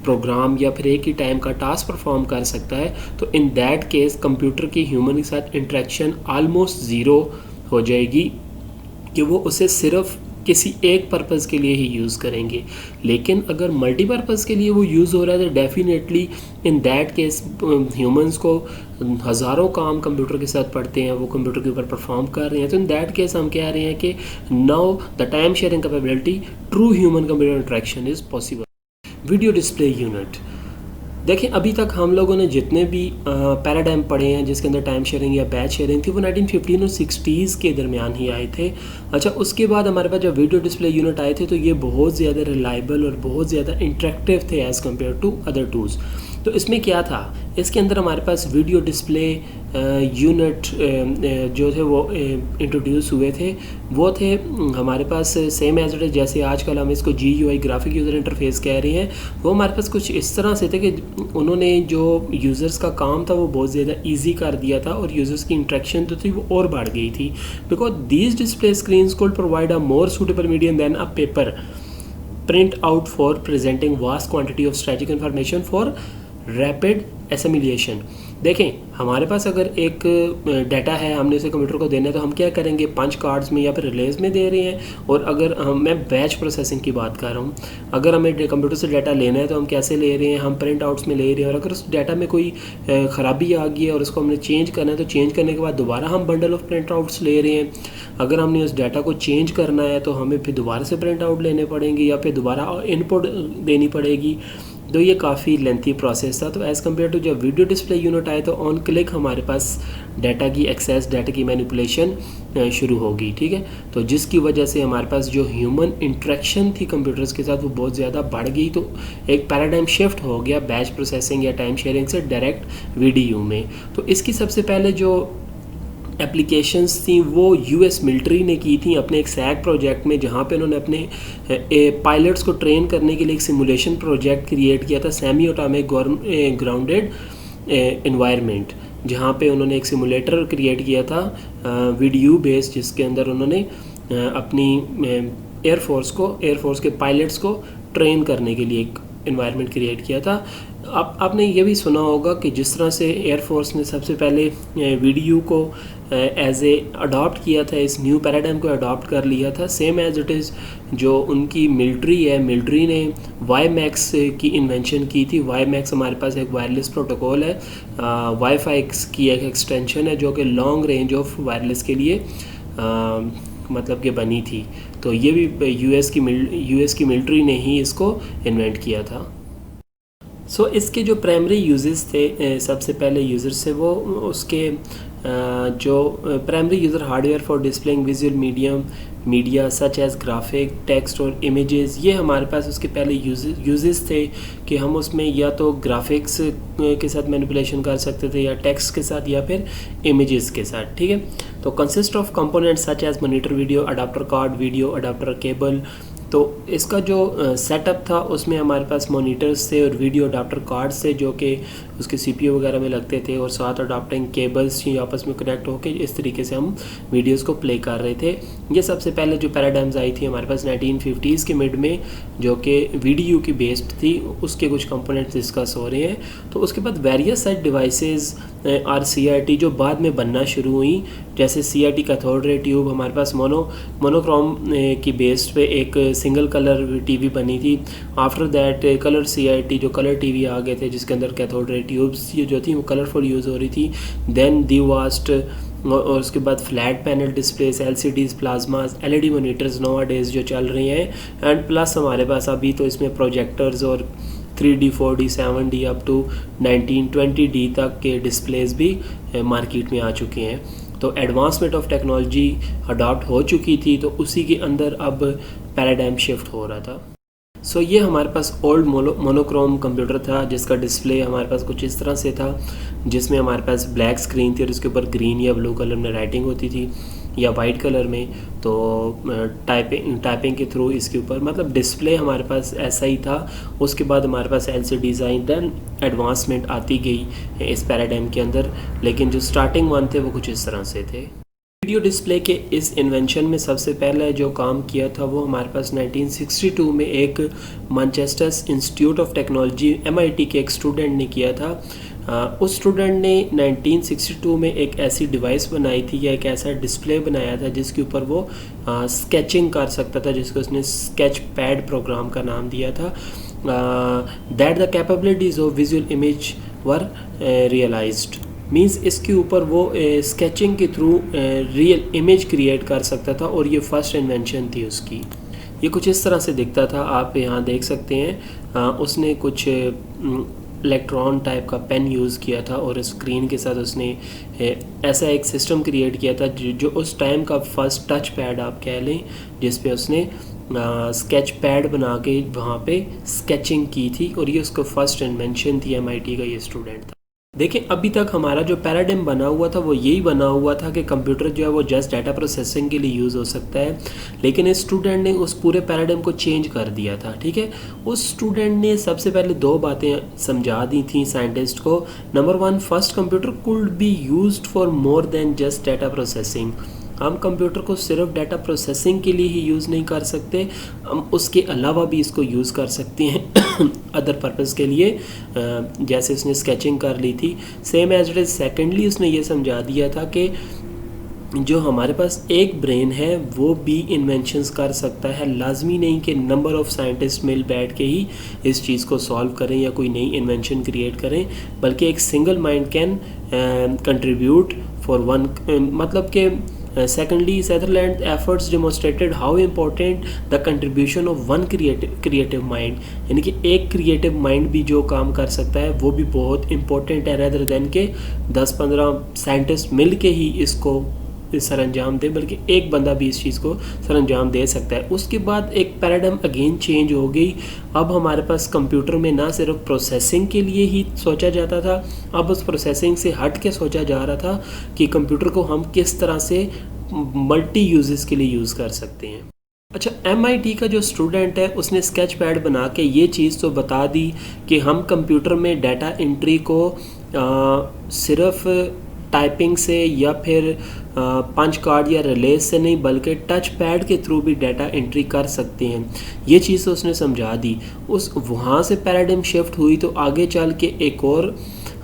प्रोग्राम या फिर एक ही टाइम का टास्क परफॉर्म कर सकता है, तो इन दैट केस कंप्यूटर की ह्यूमन के साथ इंटरेक्शन ऑलमोस्ट ज़ीरो हो जाएगी कि वो उसे सिर्फ किसी एक पर्पज़ के लिए ही यूज़ करेंगे। लेकिन अगर मल्टीपर्पज़ के लिए वो यूज़ हो रहा है तो definitely in that case humans को हज़ारों काम कंप्यूटर के साथ पढ़ते हैं, वो कंप्यूटर के ऊपर परफॉर्म कर रहे हैं। तो इन दैट केस हम कह रहे हैं कि now the time sharing capability true human computer interaction is possible. Video display unit, देखिए अभी तक हम लोगों ने जितने भी पैराडाइम पढ़े हैं जिसके अंदर टाइम शेयरिंग या बैच शेयरिंग थी वो 1915 और 60s के दरमियान ही आए थे। अच्छा, उसके बाद हमारे पास जब वीडियो डिस्प्ले यूनिट आए थे तो ये बहुत ज़्यादा रिलायबल और बहुत ज़्यादा इंटरेक्टिव थे as compare to other tools. तो इसमें क्या था, इसके अंदर हमारे पास वीडियो डिस्प्ले यूनिट जो थे वो इंट्रोड्यूस हुए थे। वो थे हमारे पास सेम एज इट इज़ जैसे आजकल हम इसको GUI ग्राफिक यूज़र इंटरफेस कह रहे हैं, वो हमारे पास कुछ इस तरह से थे कि उन्होंने जो यूज़र्स का काम था वो बहुत ज़्यादा ईजी कर दिया था और यूज़र्स की इंट्रैक्शन तो थी वो और बढ़ गई थी। Because these display screens could provide a more suitable medium than a paper print out for presenting vast quantity of static information for rapid assimilation। देखें, हमारे पास अगर एक डाटा है, हमने उसे कंप्यूटर को देना है तो हम क्या करेंगे, पंच कार्ड्स में या फिर रिलेज में दे रहे हैं। और अगर मैं बैच प्रोसेसिंग की बात कर रहा हूँ, अगर हमें कंप्यूटर से डाटा लेना है तो हम कैसे ले रहे हैं, हम प्रिंट आउट्स में ले रहे हैं। और अगर उस डाटा में कोई ख़राबी आ गई है और उसको हमने चेंज करना है तो चेंज करने के बाद दोबारा हम बंडल ऑफ प्रिंट आउट्स ले रहे हैं। अगर हमने उस डाटा को चेंज करना है तो हमें फिर दोबारा से प्रिंट आउट लेने पड़ेंगे या फिर दोबारा इनपुट देनी पड़ेगी। तो ये काफ़ी लेंथी प्रोसेस था। तो एज़ कम्पेयर टू जब वीडियो डिस्प्ले यूनिट आए तो ऑन क्लिक हमारे पास डाटा की एक्सेस, डाटा की मैनिपुलेशन शुरू होगी, ठीक है। तो जिसकी वजह से हमारे पास जो ह्यूमन इंट्रैक्शन थी कंप्यूटर्स के साथ वो बहुत ज़्यादा बढ़ गई। तो एक पैराडाइम शिफ्ट हो गया बैच प्रोसेसिंग या टाइम शेयरिंग से डायरेक्ट वीडियो में। तो इसकी सबसे पहले जो एप्लीकेशंस थी वो US मिलिट्री ने की थी अपने एक सैग प्रोजेक्ट में, जहाँ पे उन्होंने अपने पायलट्स को ट्रेन करने के लिए एक सिमुलेशन प्रोजेक्ट क्रिएट किया था, सेमी ऑटोमिक ग्राउंडेड एनवायरनमेंट, जहाँ पे उन्होंने एक सिमुलेटर क्रिएट किया था वीडियो बेस, जिसके अंदर उन्होंने अपनी एयरफोर्स के पायलट्स को ट्रेन करने के लिए एक एनवायरनमेंट क्रिएट किया था। आपने ये भी सुना होगा कि जिस तरह से एयरफोर्स ने सबसे पहले वीडियो को एज ए अडॉप्ट किया था, इस न्यू पैराडाइम को अडॉप्ट कर लिया था, सेम एज इट इज़ जो उनकी मिलिट्री है, मिलिट्री ने वाई मैक्स की इन्वेंशन की थी। वाई मैक्स हमारे पास एक वायरलेस प्रोटोकॉल है, वाईफाई की एक एक्सटेंशन है जो कि लॉन्ग रेंज ऑफ वायरलेस के लिए मतलब कि बनी थी। तो ये भी यूएस की मिलिट्री ने ही इसको इन्वेंट किया था। सो इसके जो प्राइमरी यूजेस थे, सबसे पहले यूज़र्स से वो उसके जो primary user hardware for displaying visual media such as graphic, text और इमेजेस, ये हमारे पास उसके पहले यूजेस थे कि हम उसमें या तो ग्राफिक्स के साथ मैनिपुलेशन कर सकते थे या टेक्स्ट के साथ या फिर इमेजेस के साथ, ठीक है। तो consist of components such as monitor, video adapter card, video adapter cable. तो इसका जो सेटअप था उसमें हमारे पास मॉनिटर्स थे और वीडियो अडाप्टर कार्ड्स थे जो कि उसके सीपीयू वगैरह में लगते थे, और साथ अडाप्टिंग केबल्स ही आपस में कनेक्ट होकर इस तरीके से हम वीडियोस को प्ले कर रहे थे। ये सबसे पहले जो पैराडाइम्स आई थी हमारे पास 1950s के मिड में, जो कि वीडियो की बेस्ड थी, उसके कुछ कंपोनेंट्स डिस्कस हो रहे हैं। तो उसके बाद वेरियस सेट डिवाइसेस और CRT जो बाद में बनना शुरू हुई, जैसे CRT कैथोड रे ट्यूब हमारे पास मोनोक्रोम की बेस्ड पे एक सिंगल कलर टीवी बनी थी। आफ्टर दैट कलर CRT जो कलर टीवी आ गए थे जिसके अंदर कैथोड रे ट्यूब्स ये जो थी वो कलरफुल यूज़ हो रही थी। देन दी वास्ट और उसके बाद flat panel displays, LCDs, plasmas, LED monitors nowadays जो चल रही हैं, एंड प्लस हमारे पास अभी तो इसमें प्रोजेक्टर्स और 3D 4D 7D up to 1920D तक के डिस्प्लेस भी मार्केट में आ चुके हैं। तो एडवांसमेंट ऑफ टेक्नोलॉजी अडॉप्ट हो चुकी थी, तो उसी के अंदर अब पैराडाइम शिफ्ट हो रहा था। सो ये हमारे पास ओल्ड मोनोक्रोम कंप्यूटर था जिसका डिस्प्ले हमारे पास कुछ इस तरह से था, जिसमें हमारे पास ब्लैक स्क्रीन थी और उसके ऊपर ग्रीन या ब्लू कलर में राइटिंग होती थी या वाइट कलर में। तो टाइपिंग के थ्रू इसके ऊपर मतलब डिस्प्ले हमारे पास ऐसा ही था। उसके बाद हमारे पास LCDs आई, देन एडवांसमेंट आती गई इस पैराडाइम के अंदर, लेकिन जो स्टार्टिंग वन थे वो कुछ इस तरह से थे। वीडियो डिस्प्ले के इस इन्वेंशन में सबसे पहले जो काम किया था वो हमारे पास 1962 में एक Manchester institute of technology MIT के एक स्टूडेंट ने किया था। उस स्टूडेंट ने 1962 में एक ऐसी डिवाइस बनाई थी या एक ऐसा डिस्प्ले बनाया था जिसके ऊपर वो स्केचिंग कर सकता था, जिसको उसने स्केच पैड प्रोग्राम का नाम दिया था। That the capabilities of visual image were realised, means इसके ऊपर वो स्केचिंग के थ्रू रियल इमेज क्रिएट कर सकता था, और ये फर्स्ट इन्वेंशन थी उसकी। ये कुछ इस तरह से दिखता था, आप यहाँ देख सकते हैं। उसने कुछ इलेक्ट्रॉन टाइप का पेन यूज़ किया था और स्क्रीन के साथ उसने ऐसा एक सिस्टम क्रिएट किया था जो उस टाइम का फर्स्ट टच पैड आप कह लें, जिस पे उसने स्केच पैड बना के वहाँ पे स्केचिंग की थी, और ये उसका फर्स्ट इन्वेंशन थी। MIT का ये स्टूडेंट था। देखिए अभी तक हमारा जो पैराडाइम बना हुआ था वो यही बना हुआ था कि कंप्यूटर जो है वो जस्ट डाटा प्रोसेसिंग के लिए यूज़ हो सकता है, लेकिन इस स्टूडेंट ने उस पूरे पैराडाइम को चेंज कर दिया था, ठीक है। उस स्टूडेंट ने सबसे पहले दो बातें समझा दी थी साइंटिस्ट को। Number one, first computer could be used for more than just data processing. हम कंप्यूटर को सिर्फ डाटा प्रोसेसिंग के लिए ही यूज़ नहीं कर सकते, हम उसके अलावा भी इसको यूज़ कर सकते हैं अदर पर्पज़ के लिए, जैसे उसने स्केचिंग कर ली थी। Same as it is secondly उसने ये समझा दिया था कि जो हमारे पास एक ब्रेन है वो भी इन्वेंशंस कर सकता है। लाजमी नहीं कि नंबर ऑफ़ साइंटिस्ट मिल बैठ के ही इस चीज़ को सॉल्व करें या कोई नई इन्वेंशन क्रिएट करें, बल्कि एक single mind can contribute for one, मतलब कि secondly, Sutherland efforts demonstrated how important the contribution of one creative mind, यानी कि एक क्रिएटिव माइंड भी जो काम कर सकता है वो भी बहुत इम्पोर्टेंट है, rather than के 10-15 साइंटिस्ट मिल के ही इसको सरअंजाम दे, बल्कि एक बंदा भी इस चीज़ को सरअंजाम दे सकता है। उसके बाद एक पैराडाइम अगेन चेंज हो गई। अब हमारे पास कंप्यूटर में ना सिर्फ प्रोसेसिंग के लिए ही सोचा जाता था, अब उस प्रोसेसिंग से हट के सोचा जा रहा था कि कंप्यूटर को हम किस तरह से मल्टी यूजेस के लिए यूज़ कर सकते हैं। अच्छा, MIT का जो स्टूडेंट है उसने स्केच पैड बना के ये चीज़ तो बता दी कि हम कंप्यूटर में डाटा एंट्री को सिर्फ टाइपिंग से या फिर पंच कार्ड या रिलेज से नहीं बल्कि टच पैड के थ्रू भी डाटा एंट्री कर सकते हैं। ये चीज़ तो उसने समझा दी। उस वहाँ से पैराडाइम शिफ्ट हुई तो आगे चल के एक और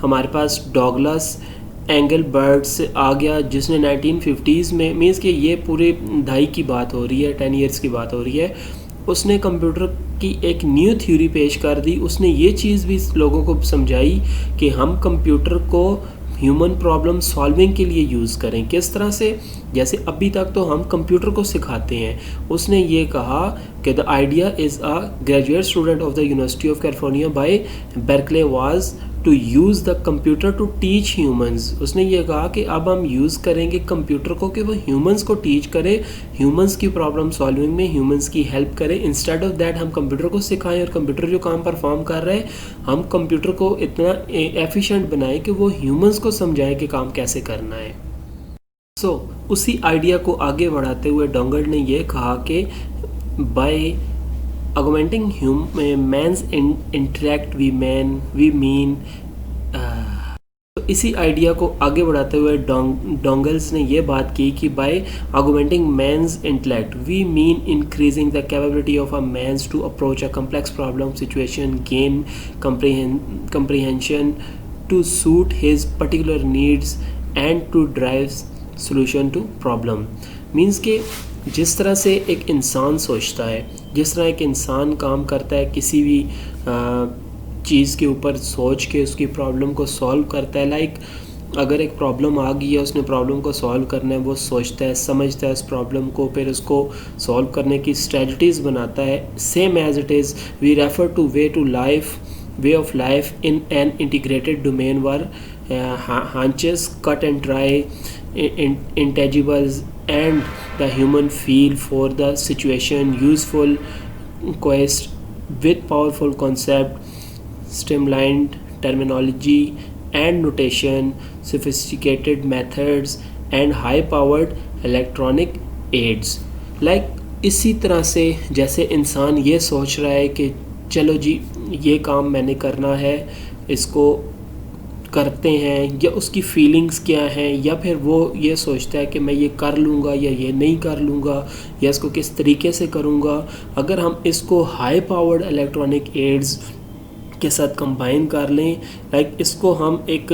हमारे पास डॉगलस एंगलबर्ट्स आ गया, जिसने 1950s में, मीन्स कि ये पूरे दहाई की बात हो रही है, 10 ईयर्स की बात हो रही है, उसने कंप्यूटर की एक न्यू थ्योरी पेश कर दी। उसने ये चीज़ भी लोगों को समझाई कि हम कंप्यूटर को ह्यूमन प्रॉब्लम सॉल्विंग के लिए यूज़ करें। किस तरह से? जैसे अभी तक तो हम कंप्यूटर को सिखाते हैं। उसने ये कहा कि the idea is a graduate student of the University of California by Berkeley was to use the computer to teach humans. उसने ये कहा कि अब हम यूज़ करेंगे कंप्यूटर को कि वो ह्यूमंस को टीच करे, ह्यूमंस की प्रॉब्लम सॉल्विंग में ह्यूमंस की हेल्प करे। इंस्टेड ऑफ दैट हम कंप्यूटर को सिखाएं और कंप्यूटर जो काम परफॉर्म कर रहे हैं हम कंप्यूटर को इतना एफिशिएंट बनाएं कि वो ह्यूमंस को समझाए कि काम कैसे करना है। उसी आइडिया को आगे बढ़ाते हुए डोंगल ने यह कहा कि bye augmenting man's intellect we mean तो इसी आइडिया को आगे बढ़ाते हुए डोंगल्स ने यह बात की कि bye augmenting man's intellect we mean increasing the capability of a man to approach a complex problem situation, gain comprehension to suit his particular needs and to drive solution to problem। Means कि जिस तरह से एक इंसान सोचता है, जिस तरह एक इंसान काम करता है, किसी भी चीज़ के ऊपर सोच के उसकी प्रॉब्लम को सॉल्व करता है। लाइक अगर एक प्रॉब्लम आ गई है, उसने प्रॉब्लम को सॉल्व करना है, वो सोचता है, समझता है उस प्रॉब्लम को, फिर उसको सॉल्व करने की स्ट्रेटजीज बनाता है। Same as it is we refer to way of life in an integrated domain were hunches, cut and dry, intangibles and the human feel for the situation, useful quest with powerful concept, streamlined terminology and notation, sophisticated methods and high powered electronic aids। like इसी तरह से जैसे इंसान ये सोच रहा है कि चलो जी ये काम मैंने करना है, इसको करते हैं, या उसकी फीलिंग्स क्या हैं, या फिर वो ये सोचता है कि मैं ये कर लूँगा या ये नहीं कर लूँगा, या इसको किस तरीके से करूँगा। अगर हम इसको हाई पावर्ड इलेक्ट्रॉनिक एड्स के साथ कंबाइन कर लें, लाइक इसको हम एक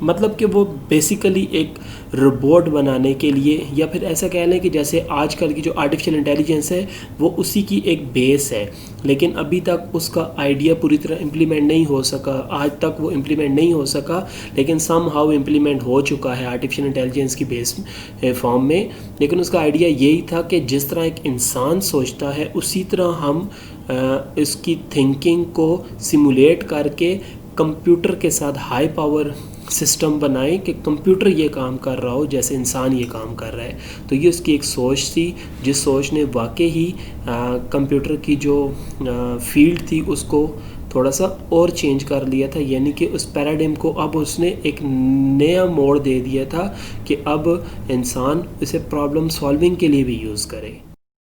मतलब कि वो बेसिकली एक रोबोट बनाने के लिए, या फिर ऐसा कह लें कि जैसे आजकल की जो आर्टिफिशियल इंटेलिजेंस है वो उसी की एक बेस है, लेकिन अभी तक उसका आइडिया पूरी तरह इम्प्लीमेंट नहीं हो सका। आज तक वो इम्प्लीमेंट नहीं हो सका, लेकिन सम हाउ इम्प्लीमेंट हो चुका है आर्टिफिशियल इंटेलिजेंस की बेस फॉर्म में। लेकिन उसका आइडिया यही था कि जिस तरह एक इंसान सोचता है उसी तरह हम इसकी थिंकिंग को सिमुलेट करके कंप्यूटर के साथ हाई पावर सिस्टम बनाएं कि कंप्यूटर ये काम कर रहा हो जैसे इंसान ये काम कर रहा है। तो ये उसकी एक सोच थी, जिस सोच ने वाकई ही कंप्यूटर की जो फील्ड थी उसको थोड़ा सा और चेंज कर लिया था, यानी कि उस पैराडाइम को अब उसने एक नया मोड़ दे दिया था कि अब इंसान इसे प्रॉब्लम सॉल्विंग के लिए भी यूज़ करे।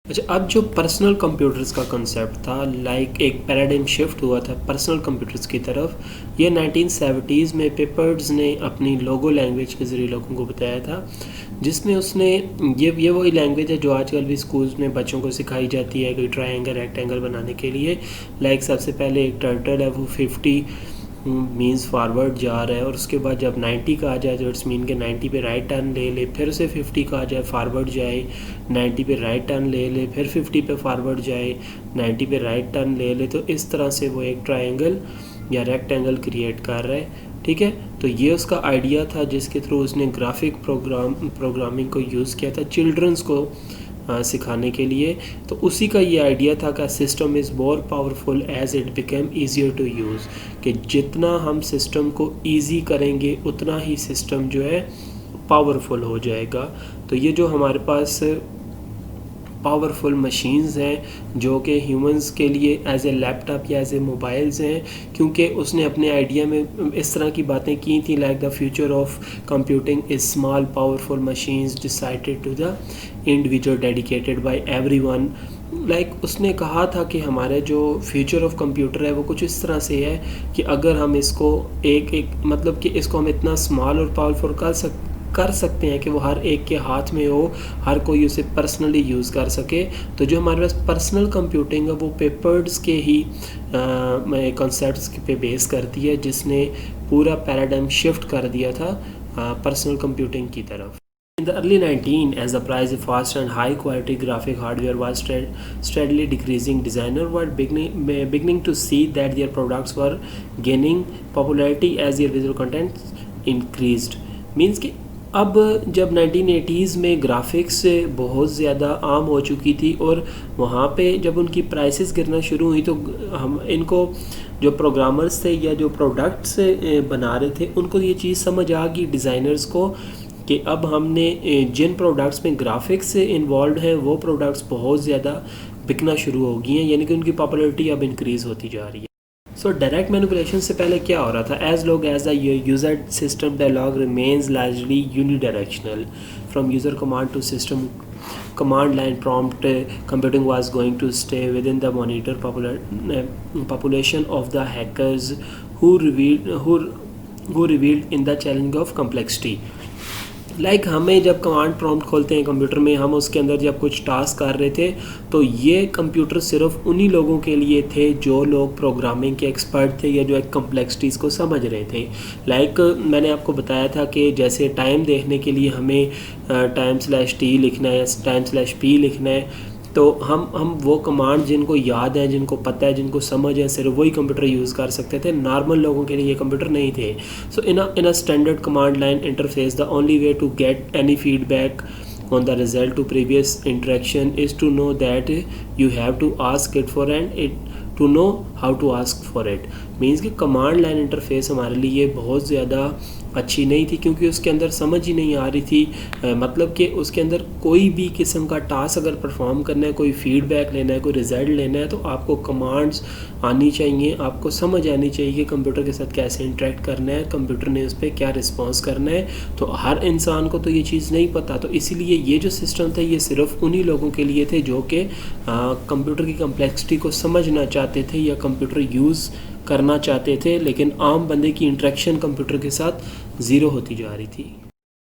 अच्छा, अब जो पर्सनल कंप्यूटर्स का कंसेप्ट था, लाइक एक पैराडाइम शिफ्ट हुआ था पर्सनल कंप्यूटर्स की तरफ, ये 1970s में पेपर्स ने अपनी लोगो लैंग्वेज के ज़रिए लोगों को बताया था, जिसमें उसने ये वही लैंग्वेज है जो आजकल भी स्कूल्स में बच्चों को सिखाई जाती है कोई ट्रायंगल रेक्टेंगल बनाने के लिए। लाइक सबसे पहले एक टर्टल है, वो 50 मीन्स फारवर्ड जा रहा है, और उसके बाद जब 90 का आ जाए तो इट्स मीन के 90 पे राइट टर्न ले ले, फिर से 50 का आ जाए फारवर्ड जाए, 90 पे राइट टर्न ले ले, फिर 50 पे फारवर्ड जाए, 90 पे राइट टर्न ले ले। तो इस तरह से वो एक ट्रायंगल या रेक्टेंगल क्रिएट कर रहा है। ठीक है, तो ये उसका आइडिया था जिसके थ्रू उसने ग्राफिक प्रोग्रामिंग को यूज़ किया था चिल्ड्रंस को सिखाने के लिए। तो उसी का ये आइडिया था कि system is more powerful as it become easier to use, कि जितना हम सिस्टम को ईजी करेंगे उतना ही सिस्टम जो है पावरफुल हो जाएगा। तो ये जो हमारे पास पावरफुल मशीन्स हैं जो कि ह्यूमंस के लिए एज ए लैपटॉप या एज ए मोबाइल्स हैं, क्योंकि उसने अपने आइडिया में इस तरह की बातें की थी, like the future of computing is small powerful machines decided to the individual dedicated by everyone like उसने कहा था कि हमारे जो फ्यूचर ऑफ कंप्यूटर है वो कुछ इस तरह से है कि अगर हम इसको एक मतलब कि इसको हम इतना स्मॉल और पावरफुल कर सकते हैं कि वो हर एक के हाथ में हो, हर कोई उसे पर्सनली यूज़ कर सके। तो जो हमारे पास पर्सनल कंप्यूटिंग है वो पेपर्स के ही कॉन्सेप्ट्स पे बेस करती है, जिसने पूरा पैराडाइम शिफ्ट कर दिया था पर्सनल कंप्यूटिंग की तरफ। In the early 19, as the price of fast and high quality graphic hardware was steadily decreasing, designers were beginning to see that their products were gaining popularity as their visual content increased. Means कि अब जब 1980s में graphics बहुत ज़्यादा आम हो चुकी थी और वहाँ पे जब उनकी प्राइसेस गिरना शुरू हुई तो हम इनको जो प्रोग्रामर्स थे या जो प्रोडक्ट्स बना रहे थे उनको ये चीज़ समझ आ गई डिज़ाइनर्स को कि अब हमने जिन प्रोडक्ट्स में ग्राफिक्स इन्वॉल्व हैं वो प्रोडक्ट्स बहुत ज़्यादा बिकना शुरू हो गई हैं, यानी कि उनकी पॉपुलैरिटी अब इंक्रीज़ होती जा रही है। सो डायरेक्ट मैनिपुलेशन से पहले क्या हो रहा था? As long as the user system dialogue remains largely unidirectional from user command to system command line prompt computing was going to stay within the monitor population of the hackers who revealed in the challenge of complexity. Like हमें जब command prompt खोलते हैं computer में, हम उसके अंदर जब कुछ टास्क कर रहे थे तो ये कंप्यूटर सिर्फ उन्हीं लोगों के लिए थे जो लोग प्रोग्रामिंग के एक्सपर्ट थे या जो एक कम्प्लेक्सिटीज़ को समझ रहे थे। लाइक मैंने आपको बताया था कि जैसे टाइम देखने के लिए हमें /t लिखना है या /p लिखना है, तो हम वो कमांड जिनको याद है, जिनको पता है, जिनको समझ है, सिर्फ वही कंप्यूटर यूज़ कर सकते थे। नॉर्मल लोगों के लिए ये कंप्यूटर नहीं थे। So in a standard command line interface the only way to get any feedback on the result to previous interaction is to know that you have to ask it for and it to know how to ask for it. Means कि command line interface हमारे लिए बहुत ज़्यादा अच्छी नहीं थी क्योंकि उसके अंदर समझ ही नहीं आ रही थी। मतलब कि उसके अंदर कोई भी किस्म का टास्क अगर परफॉर्म करना है, कोई फीडबैक लेना है, कोई रिज़ल्ट लेना है, तो आपको कमांड्स आनी चाहिए, आपको समझ आनी चाहिए कि कंप्यूटर के साथ कैसे इंटरेक्ट करना है, कंप्यूटर ने उस पर क्या रिस्पॉन्स करना है। तो हर इंसान को तो ये चीज़ नहीं पता, तो इसीलिए ये जो सिस्टम था ये सिर्फ उन्हीं लोगों के लिए थे जो कि कंप्यूटर की कम्प्लेक्सिटी को समझना चाहते थे या कंप्यूटर यूज़ करना चाहते थे, लेकिन आम बंदे की इंटरेक्शन कंप्यूटर के साथ ज़ीरो होती जा रही थी।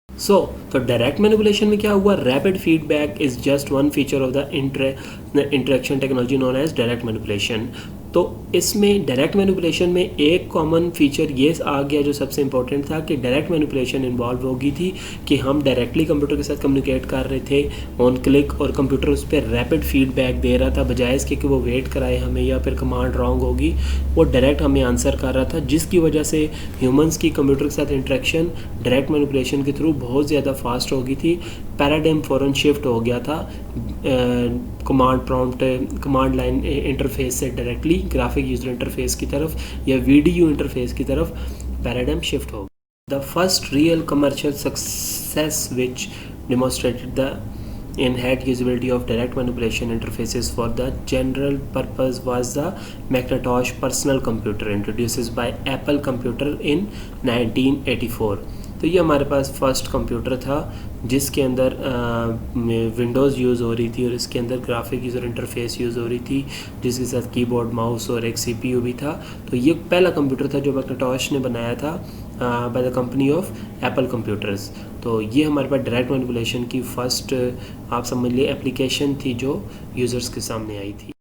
तो डायरेक्ट मैनिपुलेशन में क्या हुआ? Rapid feedback is just one feature of the interaction technology known as direct manipulation. तो इसमें डायरेक्ट मैनिपुलेशन में एक कॉमन फीचर ये आ गया जो सबसे इम्पोर्टेंट था कि डायरेक्ट मैनिपुलेशन इन्वॉल्व हो गई थी कि हम डायरेक्टली कंप्यूटर के साथ कम्युनिकेट कर रहे थे ऑन क्लिक, और कंप्यूटर उस पर रैपिड फीडबैक दे रहा था, बजाय इसके कि वो वेट कराए हमें या फिर कमांड रॉन्ग होगी, वो डायरेक्ट हमें आंसर कर रहा था, जिसकी वजह से ह्यूमंस की कंप्यूटर के साथ इंटरेक्शन डायरेक्ट मैनिपुलेशन के थ्रू बहुत ज़्यादा फास्ट हो गई थी। पैराडाइम फ़ौरन शिफ्ट हो गया था कमांड लाइन इंटरफेस से डायरेक्टली ग्राफिक यूज़र इंटरफेस की तरफ या वीडियो इंटरफेस की तरफ पैराडाइम शिफ्ट हो गया। The first real commercial success which demonstrated the inherent usability of direct manipulation interfaces for the general purpose was the Macintosh personal computer introduced by Apple Computer in 1984। तो ये हमारे पास first computer था जिसके अंदर Windows use हो रही थी और इसके अंदर ग्राफिक यूज़र इंटरफेस यूज़ हो रही थी, जिसके साथ कीबोर्ड, माउस और एक CPU भी था। तो ये पहला कंप्यूटर था जो मैकिन्टॉश ने बनाया था by the company of Apple computers. तो ये हमारे पास डायरेक्ट मैनिपुलेशन की फ़र्स्ट आप समझ लिए एप्लीकेशन थी जो यूज़र्स के सामने आई थी।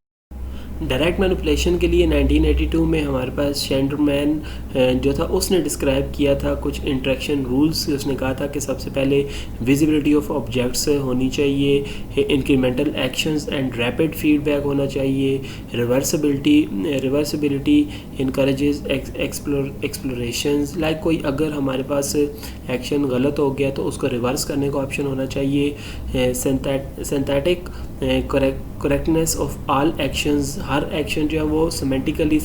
डायरेक्ट मैनिपुलेशन के लिए 1982 में हमारे पास शेंडरमैन जो था उसने डिस्क्राइब किया था कुछ इंटरेक्शन रूल्स। उसने कहा था कि सबसे पहले विजिबिलिटी ऑफ ऑब्जेक्ट्स होनी चाहिए, incremental actions and rapid feedback होना चाहिए, रिवर्सिबिलिटी इनकरेजेस एक्सप्लोरेशंस, लाइक कोई अगर हमारे पास एक्शन गलत हो गया तो उसको रिवर्स करने का ऑप्शन होना चाहिए, synthetic correctness of all actions, her action जो है वो सेमेंटिकली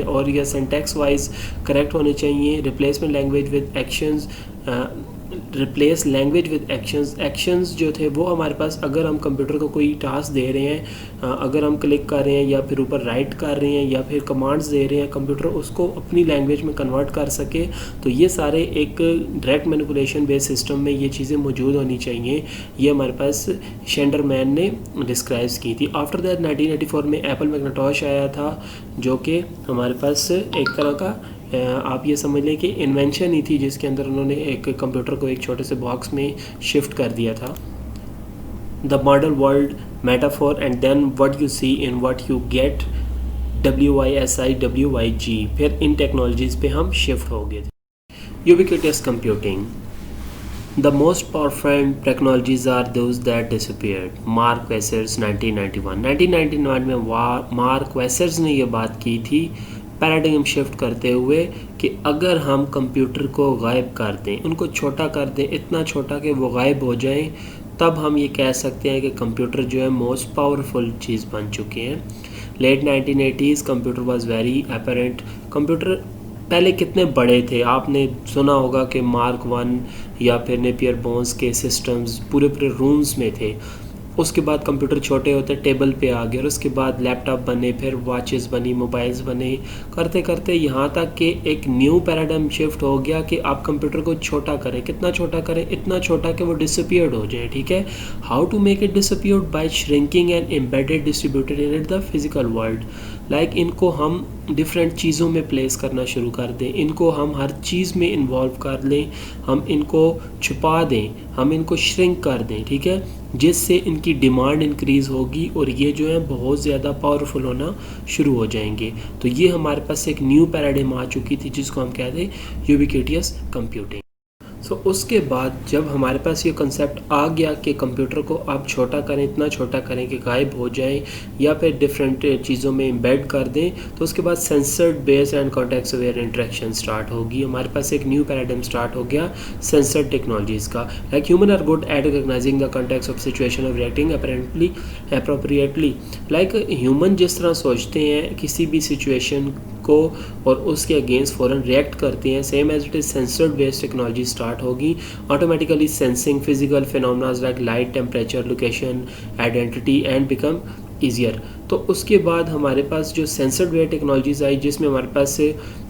और या सिंटैक्स वाइज करेक्ट होने चाहिए, replacement language with actions replace language with actions जो थे वो हमारे पास, अगर हम कंप्यूटर को कोई टास्क दे रहे हैं, अगर हम क्लिक कर रहे हैं या फिर ऊपर राइट कर रहे हैं या फिर कमांड्स दे रहे हैं, कंप्यूटर उसको अपनी लैंग्वेज में कन्वर्ट कर सके। तो ये सारे एक डायरेक्ट मैनिपुलेशन बेस्ड सिस्टम में ये चीज़ें मौजूद होनी चाहिए। ये हमारे पास शेंडरमैन ने डिस्क्राइब की थी। आफ्टर दैट 1984 में एप्पल मैकिन्टॉश आया था, जो कि हमारे पास एक तरह का आप ये समझ लें कि इन्वेंशन ही थी, जिसके अंदर उन्होंने एक कंप्यूटर को एक छोटे से बॉक्स में शिफ्ट कर दिया था। The model world metaphor and then what you see in what you get, WYSIWYG। फिर इन टेक्नोलॉजीज़ पे हम शिफ्ट हो गए थे। Ubiquitous computing, The most powerful technologies are those that disappeared. Mark Weiser's 1991 में मार्क वेसर्स ने ये बात की थी पैराडिग्म शिफ्ट करते हुए कि अगर हम कंप्यूटर को गायब कर दें, उनको छोटा कर दें, इतना छोटा कि वो गायब हो जाएं, तब हम ये कह सकते हैं कि कंप्यूटर जो है मोस्ट पावरफुल चीज़ बन चुके हैं। Late 1980s computer was very apparent. Computer पहले कितने बड़े थे, आपने सुना होगा कि मार्क 1 या फिर नेपियर बोन्स के सिस्टम्स पूरे रूम्स में थे। उसके बाद कंप्यूटर छोटे होते टेबल पे आ गए, और उसके बाद लैपटॉप बने, फिर वॉचेस बनी, मोबाइल्स बने, करते करते यहाँ तक कि एक न्यू पैराडाइम शिफ्ट हो गया कि आप कंप्यूटर को छोटा करें। कितना छोटा करें? इतना छोटा कि वो डिसअपियर्ड हो जाए। ठीक है, how to make it disappeared? By shrinking and embedded distributed in the physical world. Like इनको हम डिफरेंट चीज़ों में प्लेस करना शुरू कर दें, इनको हम हर चीज़ में इन्वॉल्व कर लें, हम इनको छुपा दें, हम इनको श्रिंक कर दें। ठीक है, जिससे इनकी डिमांड इंक्रीज़ होगी और ये जो है बहुत ज़्यादा पावरफुल होना शुरू हो जाएंगे। तो ये हमारे पास एक न्यू पैराडाइम आ चुकी थी, जिसको हम कहते हैं यूबिक्विटस कंप्यूटिंग। सो उसके बाद जब हमारे पास ये कंसेप्ट आ गया कि कंप्यूटर को आप छोटा करें, इतना छोटा करें कि गायब हो जाए या फिर डिफरेंट चीज़ों में एम्बेड कर दें, तो उसके बाद sensored based and context aware interaction start होगी। हमारे पास एक न्यू पैराडाइम स्टार्ट हो गया सेंसर्ड टेक्नोलॉजीज़ का। Like human are good at recognising the context of situation of reacting appropriately. Like human जिस तरह सोचते हैं किसी भी सिचुएशन को और उसके अगेंस्ट फ़ौरन रिएक्ट करते हैं, same as it is sensored based technology start होगी। Automatically sensing physical phenomenas like light, temperature, location, identity and become easier. तो उसके बाद हमारे पास जो सेंसर्ड वेयर टेक्नोलॉजीज़ आई, जिसमें हमारे पास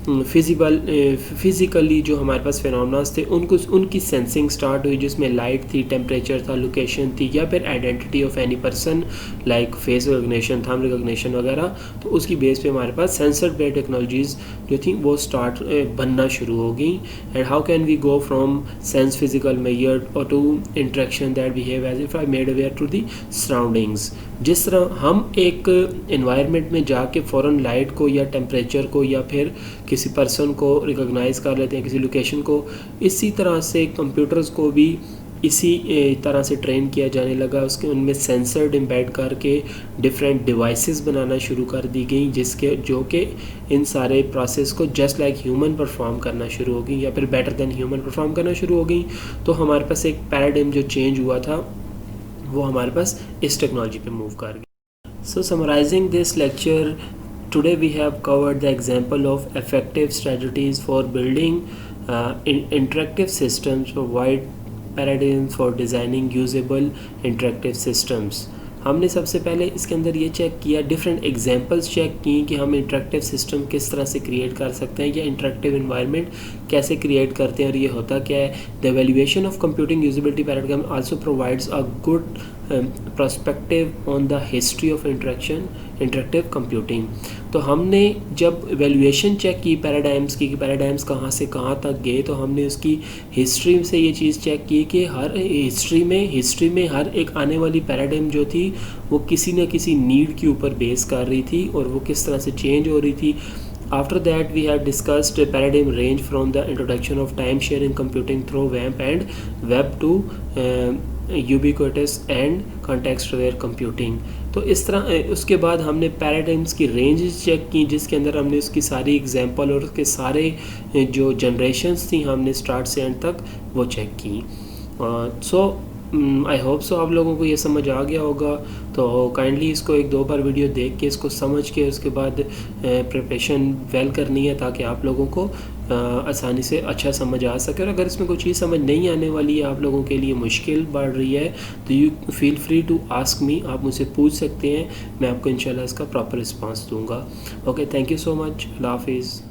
फिज़िकली जो हमारे पास फिनोमेनास थे उनकी सेंसिंग स्टार्ट हुई, जिसमें लाइट थी, टेम्परेचर था, लोकेशन थी, या फिर identity of any person like face recognition, thumb recognition वगैरह। तो उसकी बेस पे हमारे पास सेंसर्ड वेयर टेक्नोलॉजीज़ जो थी वो स्टार्ट बनना शुरू हो गई। And how can we go from sense physical measured और to interaction that behave as if I made aware to the surroundings. जिस तरह हम एक एनवायरनमेंट में जाके फ़ौरन लाइट को या टेम्परेचर को या फिर किसी पर्सन को रिकॉग्नाइज़ कर लेते हैं, किसी लोकेशन को, इसी तरह से कंप्यूटर्स को भी इसी तरह से ट्रेन किया जाने लगा। उसके उनमें सेंसर्ड एम्बेड करके डिफरेंट डिवाइसेस बनाना शुरू कर दी गई, जिसके जो कि इन सारे प्रोसेस को जस्ट लाइक ह्यूमन परफॉर्म करना शुरू हो गई या फिर बेटर देन ह्यूमन परफॉर्म करना शुरू हो गई। तो हमारे पास एक पैराडाइम जो चेंज हुआ था वो हमारे पास इस टेक्नोलॉजी पे मूव कर गया। So summarizing this lecture, today we have covered the example of effective strategies for building interactive systems, provide paradigms for designing usable interactive systems. हमने सबसे पहले इसके अंदर ये चेक किया, डिफरेंट एग्जांपल्स चेक की कि हम इंटरेक्टिव सिस्टम किस तरह से क्रिएट कर सकते हैं या इंटरेक्टिव एनवायरनमेंट कैसे क्रिएट करते हैं और ये होता क्या है। The evaluation of computing usability paradigm also provides a good perspective on the history of interactive computing. तो हमने जब एवेल्युएशन चेक की पैराडाइम्स की कि पैराडाइम्स कहाँ से कहाँ तक गए, तो हमने उसकी हिस्ट्री से ये चीज़ चेक की कि हर हिस्ट्री में हर एक आने वाली पैराडाइम जो थी वो किसी न किसी नीड के ऊपर बेस कर रही थी और वो किस तरह से चेंज हो रही थी। After that, we have discussed a paradigm range from the introduction of time-sharing computing through WAMP and Web to ubiquitous and context-aware computing. तो इस तरह उसके बाद हमने पैराडाइम्स की रेंजेस चेक की, जिसके अंदर हमने उसकी सारी एग्जांपल और उसके सारे जो जनरेशन्स थी हमने स्टार्ट से एंड तक वो चेक की। आई होप सो आप लोगों को ये समझ आ गया होगा। तो काइंडली इसको एक दो बार वीडियो देख के इसको समझ के उसके बाद प्रिपरेशन वेल करनी है ताकि आप लोगों को आसानी से अच्छा समझ आ सके। और अगर इसमें कोई चीज़ समझ नहीं आने वाली है, आप लोगों के लिए मुश्किल बढ़ रही है, तो you feel free to ask me, आप मुझसे पूछ सकते हैं, मैं आपको इंशाल्लाह इसका प्रॉपर रिस्पांस दूंगा। Okay, thank you so much, अल्लाह हाफिज़।